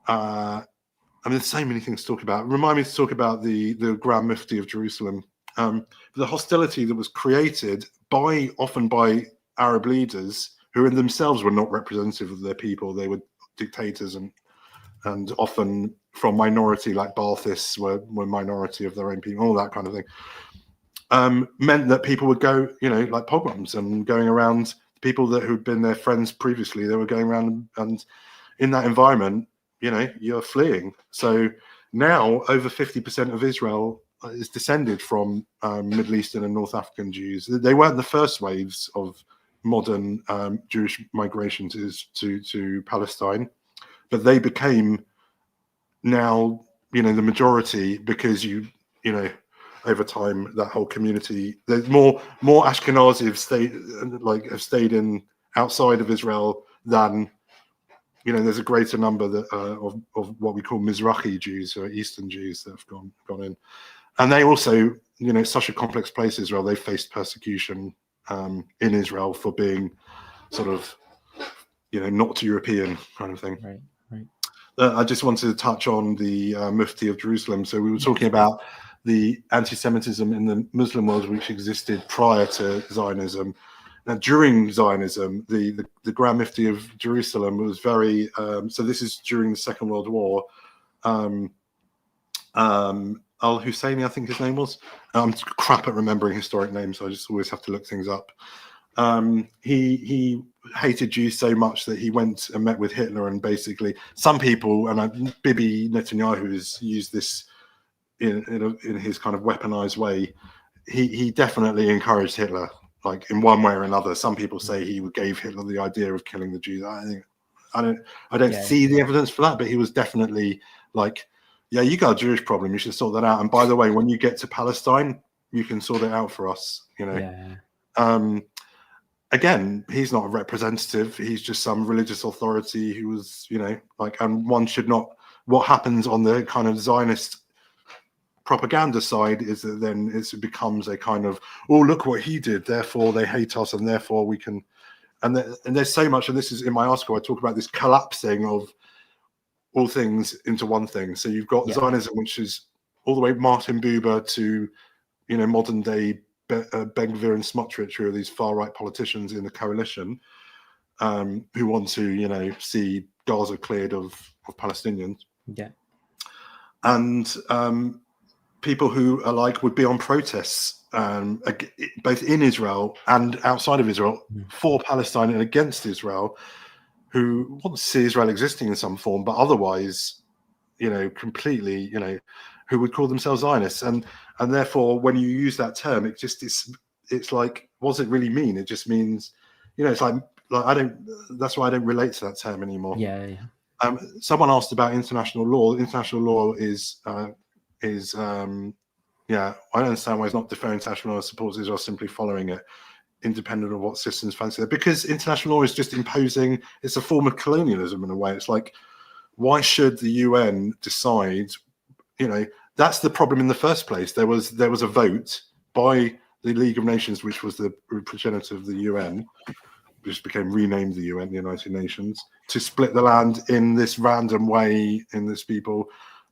there's so many things to talk about. Remind me to talk about the Grand Mufti of Jerusalem. The hostility that was created often by Arab leaders who in themselves were not representative of their people. They were dictators and often from minority, like Baathists were minority of their own people, all that kind of thing. Meant that people would go, like pogroms and going around, people who'd been their friends previously, they were going around, and in that environment, you're fleeing. So now over 50% of Israel is descended from Middle Eastern and North African Jews. They weren't the first waves of modern Jewish migration to Palestine, but they became now, the majority because over time, that whole community, there's more Ashkenazi have stayed in outside of Israel than, there's a greater number of what we call Mizrahi Jews, or Eastern Jews, that have gone in. And they also, it's such a complex place, Israel, they faced persecution in Israel for being sort of, not European kind of thing. Right. I just wanted to touch on the Mufti of Jerusalem. So we were talking about the anti-Semitism in the Muslim world, which existed prior to Zionism. Now, during Zionism, the Grand Mufti of Jerusalem was very. So this is during the Second World War. Al-Husseini, I think his name was. I'm crap at remembering historic names, so I just always have to look things up. He hated Jews so much that he went and met with Hitler, and basically some people, and Bibi Netanyahu has used this in his kind of weaponized way. He definitely encouraged Hitler, like in one way or another. Some people say he gave Hitler the idea of killing the Jews. I don't see the evidence for that, but he was definitely like, yeah, you got a Jewish problem, you should sort that out. And by the way, when you get to Palestine, you can sort it out for us. Again, he's not a representative. He's just some religious authority who was, and one should not. What happens on the kind of Zionist propaganda side is that then it becomes a kind of, oh, look what he did, therefore they hate us, and therefore we can. And there's so much, and this is in my article, I talk about this collapsing of all things into one thing. So you've got Zionism, which is all the way Martin Buber to, modern day Ben-Gvir and Smotrich, who are these far-right politicians in the coalition, who want to, see Gaza cleared of Palestinians. Yeah. And people who are like would be on protests, both in Israel and outside of Israel, for Palestine and against Israel, who want to see Israel existing in some form, but otherwise, completely, who would call themselves Zionists. And therefore, when you use that term, it's like, what does it really mean? It just means, it's like that's why I don't relate to that term anymore. Yeah. Someone asked about international law. International law is Yeah, I don't understand why he's not deferring international law and supports Israel, simply following it, independent of what systems fancy there. Because international law is just imposing, it's a form of colonialism in a way. It's like, why should the UN decide, that's the problem in the first place. There was a vote by the League of Nations, which was the progenitor of the UN, which became renamed the UN, the United Nations, to split the land in this random way, in this people.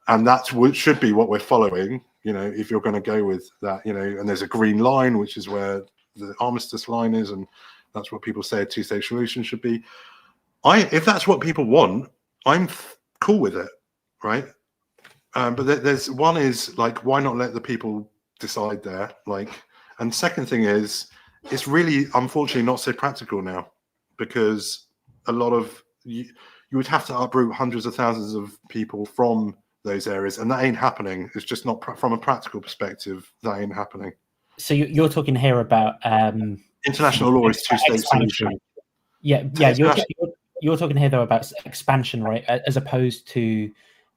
And that's what should be what we're following, if you're going to go with that, and there's a green line, which is where the armistice line is, and that's what people say a two-state solution should be. If that's what people want, I'm cool with it, right? But there's one is like, why not let the people decide there? And second thing is, it's really unfortunately not so practical now, because a lot of you would have to uproot hundreds of thousands of people from those areas, and that ain't happening. It's just not from a practical perspective. That ain't happening. So you're talking here about international law is two-state solution. Yeah. You're talking here though about expansion, right? As opposed to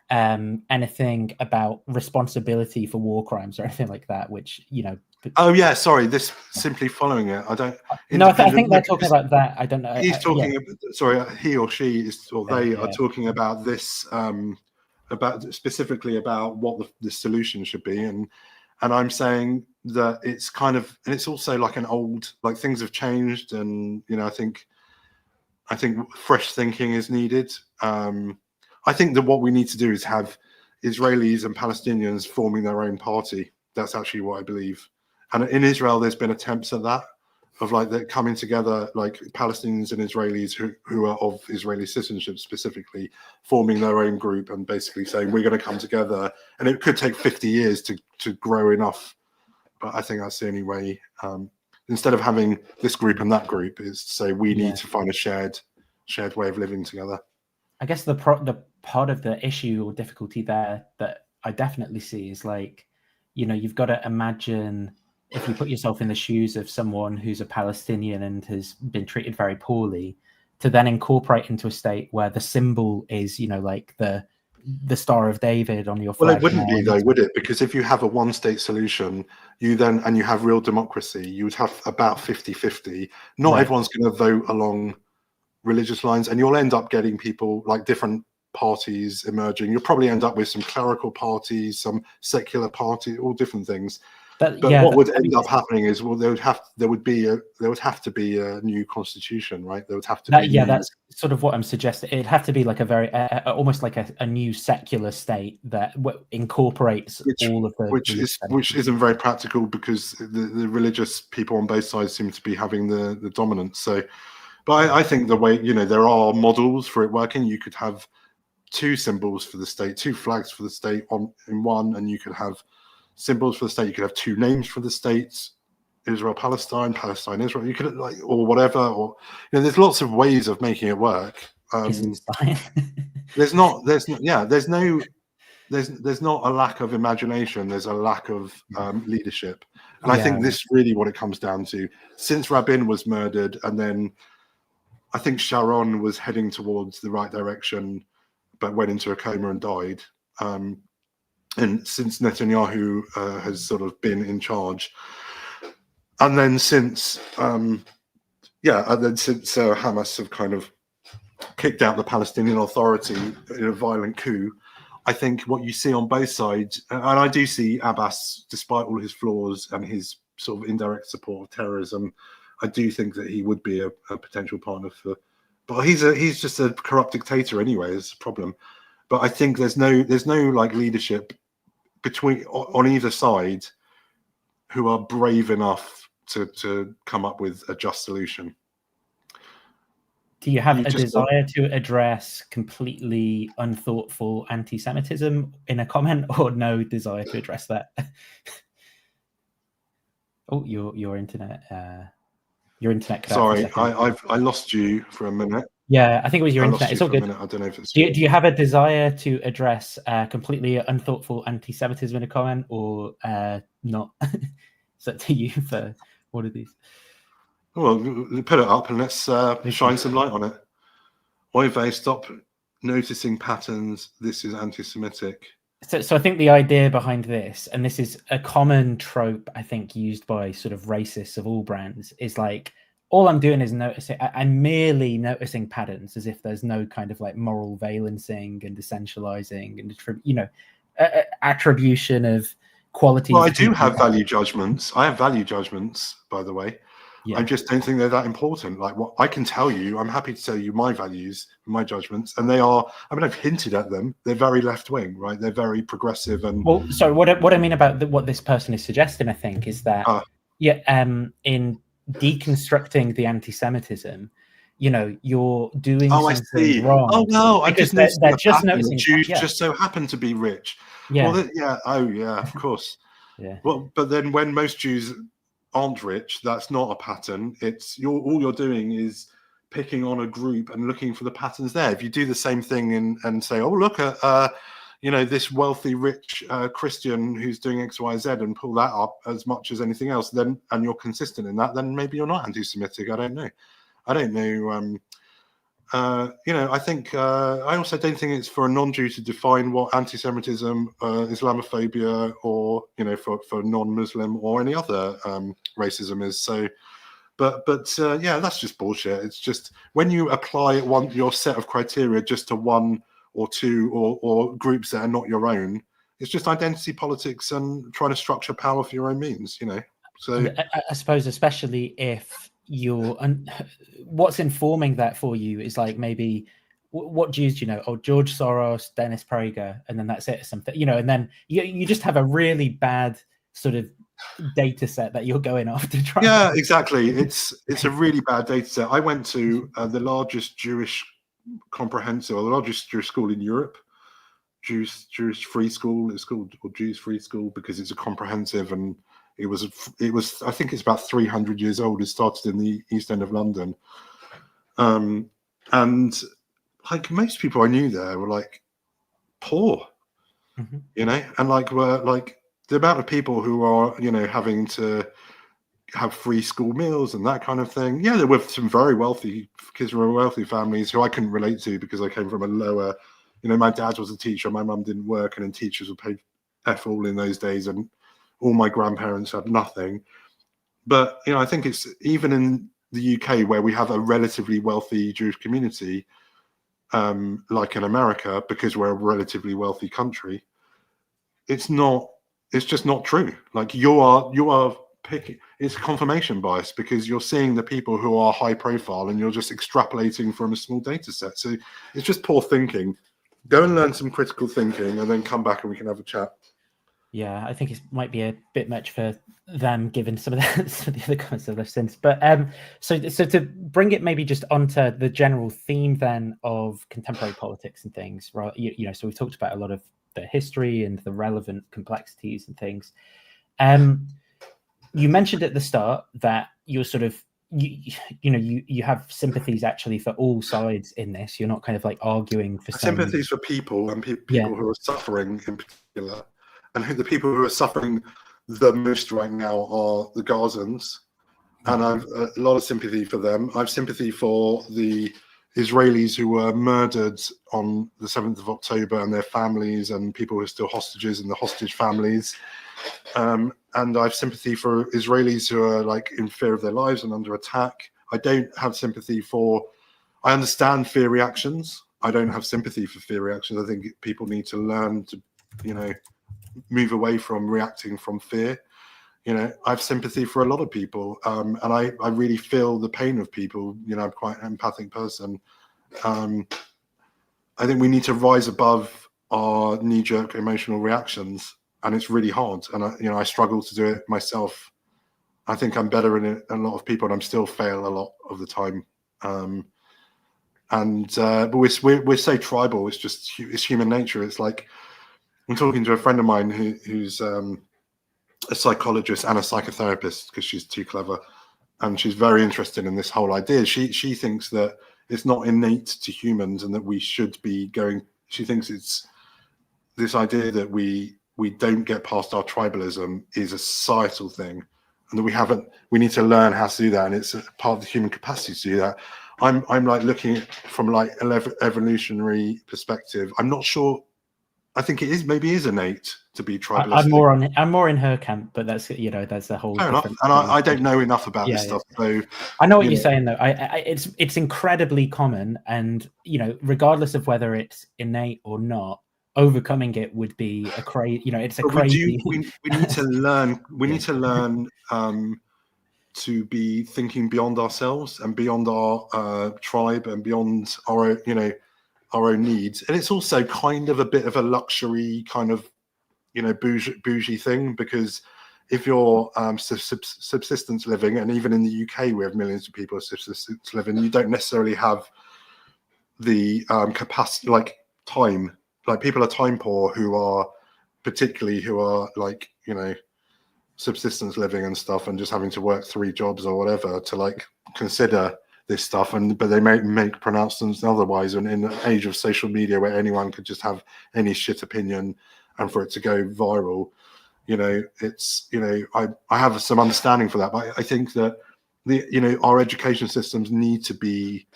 anything about responsibility for war crimes or anything like that, which Oh yeah, sorry. This simply following it. I don't. No, I think they're talking about that. I don't know. He's talking. Sorry, he or she is, or they are talking about this. About specifically about what the solution should be, and I'm saying that it's kind of, and it's also like an old, like things have changed, and I think fresh thinking is needed. I think that what we need to do is have Israelis and Palestinians forming their own party. That's actually what I believe. And in Israel, there's been attempts at that, of like they're coming together, like Palestinians and Israelis who are of Israeli citizenship specifically, forming their own group and basically saying, we're going to come together. And it could take 50 years to grow enough. But I think that's the only way. Instead of having this group and that group, is to say we need to find a shared way of living together. I guess the part of the issue or difficulty there that I definitely see is like, you've got to imagine, if you put yourself in the shoes of someone who's a Palestinian and has been treated very poorly, to then incorporate into a state where the symbol is, like the Star of David on your flag. Well, it wouldn't be though, would it? Because if you have a one-state solution, you have real democracy, you would have about 50-50. Not everyone's going to vote along religious lines, and you'll end up getting people like different parties emerging. You'll probably end up with some clerical parties, some secular parties, all different things. But what would end up happening is, well, there would have to be a new constitution, right? There would have to be. That's sort of what I'm suggesting. It'd have to be like a very almost like a new secular state that incorporates all of the which isn't very practical, because the religious people on both sides seem to be having the dominance. So, but I think the way, there are models for it working. You could have two symbols for the state, two flags for the state in one, and you could have symbols for the state. You could have two names for the states: Israel, Palestine, Palestine, Israel. You could or whatever, or there's lots of ways of making it work. There's not a lack of imagination. There's a lack of leadership, and I think this is really what it comes down to. Since Rabin was murdered, and then I think Sharon was heading towards the right direction, but went into a coma and died. And since Netanyahu has sort of been in charge, and then since Hamas have kind of kicked out the Palestinian Authority in a violent coup, I think what you see on both sides, and I do see Abbas, despite all his flaws and his sort of indirect support of terrorism, I do think that he would be a potential partner for. But he's just a corrupt dictator anyway. Is the problem. But I think there's no like leadership on either side who are brave enough to come up with a just solution. Do you have a desire to address completely unthoughtful anti-Semitism in a comment, or no desire to address that? Oh, your internet. Sorry, I lost you for a minute. Yeah, I think it was your internet. It's all good. I don't know if it's. Do you have a desire to address completely unthoughtful anti-Semitism in a comment, or not? It's up to you for one of these. Well, put it up and let's shine some light on it. Oy vey, stop noticing patterns. This is anti-Semitic. So I think the idea behind this, and this is a common trope I think used by sort of racists of all brands, is like, all I'm doing is noticing. I'm merely noticing patterns, as if there's no kind of like moral valencing and essentializing and attribution of qualities. Well, I do have value judgments. I have value judgments, by the way. Yeah. I just don't think they're that important. Like, what I can tell you, I'm happy to tell you my values, my judgments, and they are. I mean, I've hinted at them. They're very left wing, right? They're very progressive and. Well, sorry. What I mean about what this person is suggesting, I think, is that in deconstructing the anti-Semitism, you're doing something wrong. Oh no, I just noticed they're just noticing Jews just so happen to be rich. Yeah. Well, oh yeah, of course. Yeah. Well, but then when most Jews aren't rich, that's not a pattern. It's all you're doing is picking on a group and looking for the patterns there. If you do the same thing and say, oh, look at this wealthy rich Christian who's doing X, Y, Z, and pull that up as much as anything else, then and you're consistent in that, then maybe you're not anti-Semitic. I don't know. I think I also don't think it's for a non-Jew to define what anti-Semitism, Islamophobia, or for non-Muslim or any other racism is. So, but that's just bullshit. It's just when you apply your set of criteria just to one or two or groups that are not your own, it's just identity politics and trying to structure power for your own means. So I suppose, especially if what's informing that for you is like maybe what Jews do you know? Oh, George Soros, Dennis Prager, and then that's it. Something, and then you just have a really bad sort of data set that you're going off to try. Yeah, exactly. It's a really bad data set. I went to the largest Jewish comprehensive, or the largest Jewish school in Europe, Jewish free school. It's called Jews free school because it's a comprehensive, and it was I think it's about 300 years old. It started in the East End of London, and like most people I knew there were like poor, and were like the amount of people who are having to have free school meals and that kind of thing. Yeah, there were some very wealthy kids from wealthy families who I couldn't relate to because I came from a lower. My dad was a teacher, my mum didn't work, and then teachers were paid F all in those days, and all my grandparents had nothing. But I think it's even in the UK where we have a relatively wealthy Jewish community, like in America, because we're a relatively wealthy country. It's just not true. Like you are picking. It's confirmation bias because you're seeing the people who are high profile and you're just extrapolating from a small data set. So it's just poor thinking. Go and learn some critical thinking and then come back and we can have a chat. Yeah, I think it might be a bit much for them, given some of the other comments that I've since. But so to bring it maybe just onto the general theme then of contemporary politics and things, right? So we've talked about a lot of the history and the relevant complexities and things. You mentioned at the start that you're sort of you have sympathies actually for all sides in this. You're not kind of like arguing for sympathies for people and people who are suffering in particular. And the people who are suffering the most right now are the Gazans. And I've a lot of sympathy for them. I have sympathy for the Israelis who were murdered on the 7th of October and their families and people who are still hostages and the hostage families. And I have sympathy for Israelis who are like in fear of their lives and under attack. I don't have sympathy I understand fear reactions. I don't have sympathy for fear reactions. I think people need to learn to, move away from reacting from fear. I have sympathy for a lot of people, and I really feel the pain of people. I'm quite an empathic person. I think we need to rise above our knee-jerk emotional reactions, and it's really hard. And I struggle to do it myself. I think I'm better in it than a lot of people, and I'm still fail a lot of the time. But we're so tribal. It's human nature. It's like I'm talking to a friend of mine who's a psychologist and a psychotherapist because she's too clever, and she's very interested in this whole idea. She thinks that it's not innate to humans and that we should be going. She thinks it's this idea that we don't get past our tribalism is a societal thing, and that we need to learn how to do that, and it's a part of the human capacity to do that. I'm like looking at it from like an evolutionary perspective. I'm not sure I think it is maybe is innate to be tribalistic. I'm more in her camp, but that's that's a whole Fair enough. different. And I don't know enough about this stuff, so I know what you're saying though. It's incredibly common, and regardless of whether it's innate or not, overcoming it would be a crazy. It's a crazy. We need to learn. We need to learn to be thinking beyond ourselves and beyond our tribe and beyond our own needs. And it's also kind of a bit of a luxury kind of bougie thing, because if you're subsistence living, and even in the UK we have millions of people subsistence living, you don't necessarily have the capacity, like time, like people are time poor who are like subsistence living and stuff, and just having to work 3 jobs or whatever to like consider this stuff, but they may make pronouncements otherwise. And in the age of social media where anyone could just have any shit opinion and for it to go viral, it's I have some understanding for that, but I think that our education systems need to be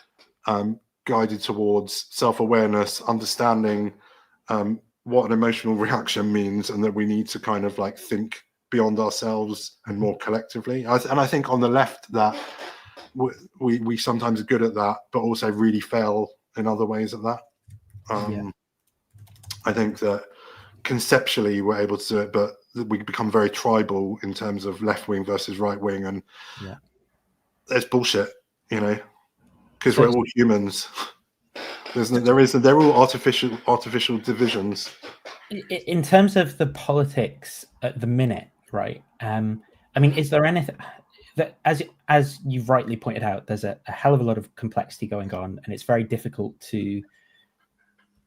guided towards self-awareness, understanding what an emotional reaction means, and that we need to kind of like think beyond ourselves and more collectively. And I think on the left that we sometimes are good at that, but also really fail in other ways at that. I think that conceptually we're able to do it, but we become very tribal in terms of left wing versus right wing, and there's bullshit, because we're all humans. They're all artificial divisions. In terms of the politics at the minute, right? Is there anything that, as you've rightly pointed out, there's a hell of a lot of complexity going on, and it's very difficult to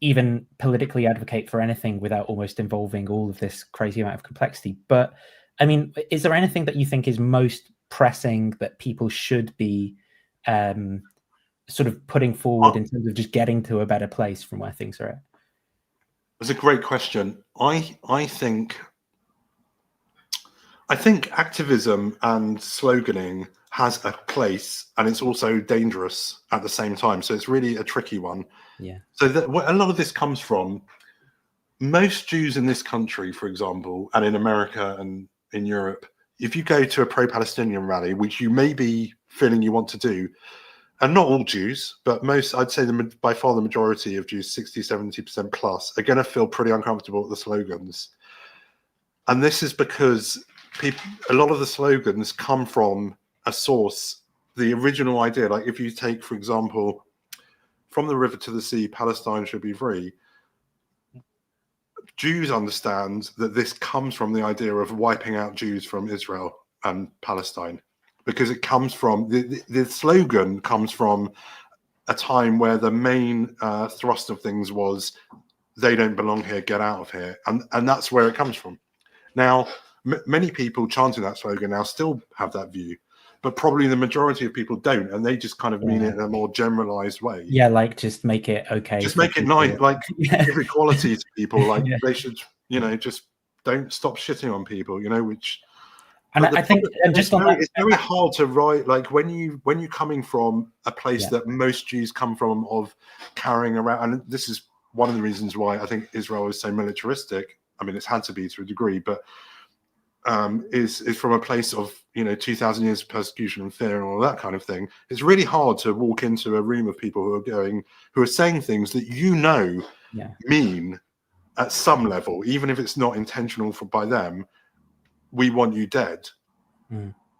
even politically advocate for anything without almost involving all of this crazy amount of complexity. But is there anything that you think is most pressing that people should be sort of putting forward in terms of just getting to a better place from where things are at? That's a great question. I think activism and sloganing has a place, and it's also dangerous at the same time. So it's really a tricky one. Yeah. So a lot of this comes from most Jews in this country, for example, and in America and in Europe. If you go to a pro-Palestinian rally, which you may be feeling you want to do, and not all Jews, but most, I'd say by far the majority of Jews, 60-70% plus, are going to feel pretty uncomfortable with the slogans. And this is because a lot of the slogans come from a source, the original idea. Like if you take, for example, from the river to the sea, Palestine should be free. Jews understand that this comes from the idea of wiping out Jews from Israel and Palestine, because it comes from the slogan comes from a time where the main thrust of things was they don't belong here, get out of here, and that's where it comes from. Now, many people chanting that slogan now still have that view, but probably the majority of people don't, and they just kind of mean it in a more generalized way. Yeah, like just make it okay. Just make it nice, like give equality to people. Like they should, just don't stop shitting on people. Which. And I think it's very hard to write, like when you're coming from a place that most Jews come from, of carrying around, and this is one of the reasons why I think Israel is so militaristic. I mean, it's had to be to a degree, but is from a place of 2,000 years of persecution and fear and all that kind of thing. It's really hard to walk into a room of people who are saying things that mean at some level, even if it's not intentional by them. We want you dead,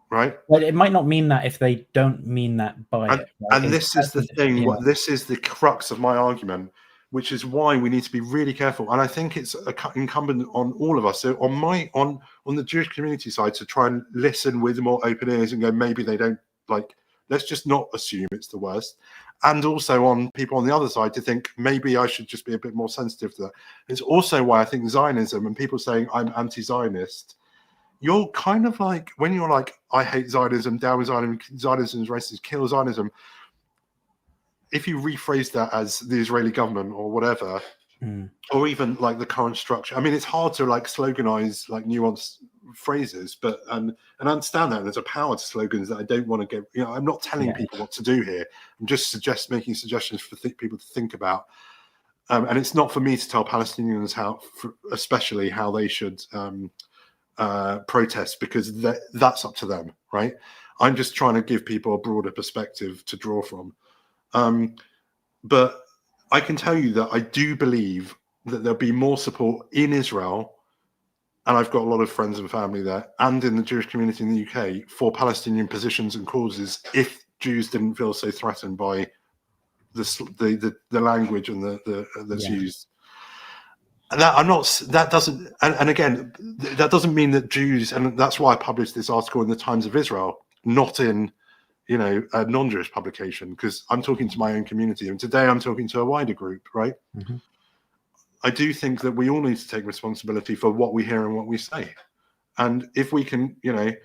right? Well, it might not mean that if they don't mean that by it. Right? And this is the thing. This is the crux of my argument, which is why we need to be really careful. And I think it's incumbent on all of us. So on the Jewish community side, to try and listen with more open ears and go, maybe they don't like. Let's just not assume it's the worst. And also on people on the other side to think maybe I should just be a bit more sensitive to that. It's also why I think Zionism and people saying I'm anti-Zionist. You're kind of like, when you're like, I hate Zionism, down with Zionism, Zionism is racist, kill Zionism. If you rephrase that as the Israeli government or whatever, or even like the current structure, I mean, it's hard to like sloganize like nuanced phrases, but and I understand that there's a power to slogans that I don't want to get. I'm not telling people what to do here. I'm just making suggestions for people to think about. And it's not for me to tell Palestinians especially how they should protest, because that's up to them, right? I'm just trying to give people a broader perspective to draw from. But I can tell you that I do believe that there'll be more support in Israel, and I've got a lot of friends and family there, and in the Jewish community in the UK, for Palestinian positions and causes, if Jews didn't feel so threatened by the language and that's used. And that doesn't mean that Jews, and that's why I published this article in the Times of Israel, not in a non-Jewish publication, because I'm talking to my own community, and today I'm talking to a wider group, right? Mm-hmm. I do think that we all need to take responsibility for what we hear and what we say, and if we can, the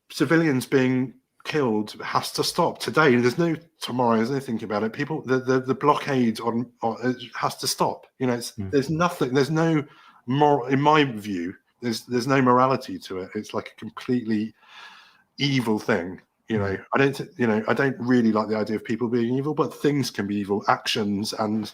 civilians being killed has to stop today. There's no tomorrow. There's no thinking about it. People, the blockade on has to stop. There's nothing. There's no moral, in my view. There's no morality to it. It's like a completely evil thing. I don't really like the idea of people being evil, but things can be evil. Actions and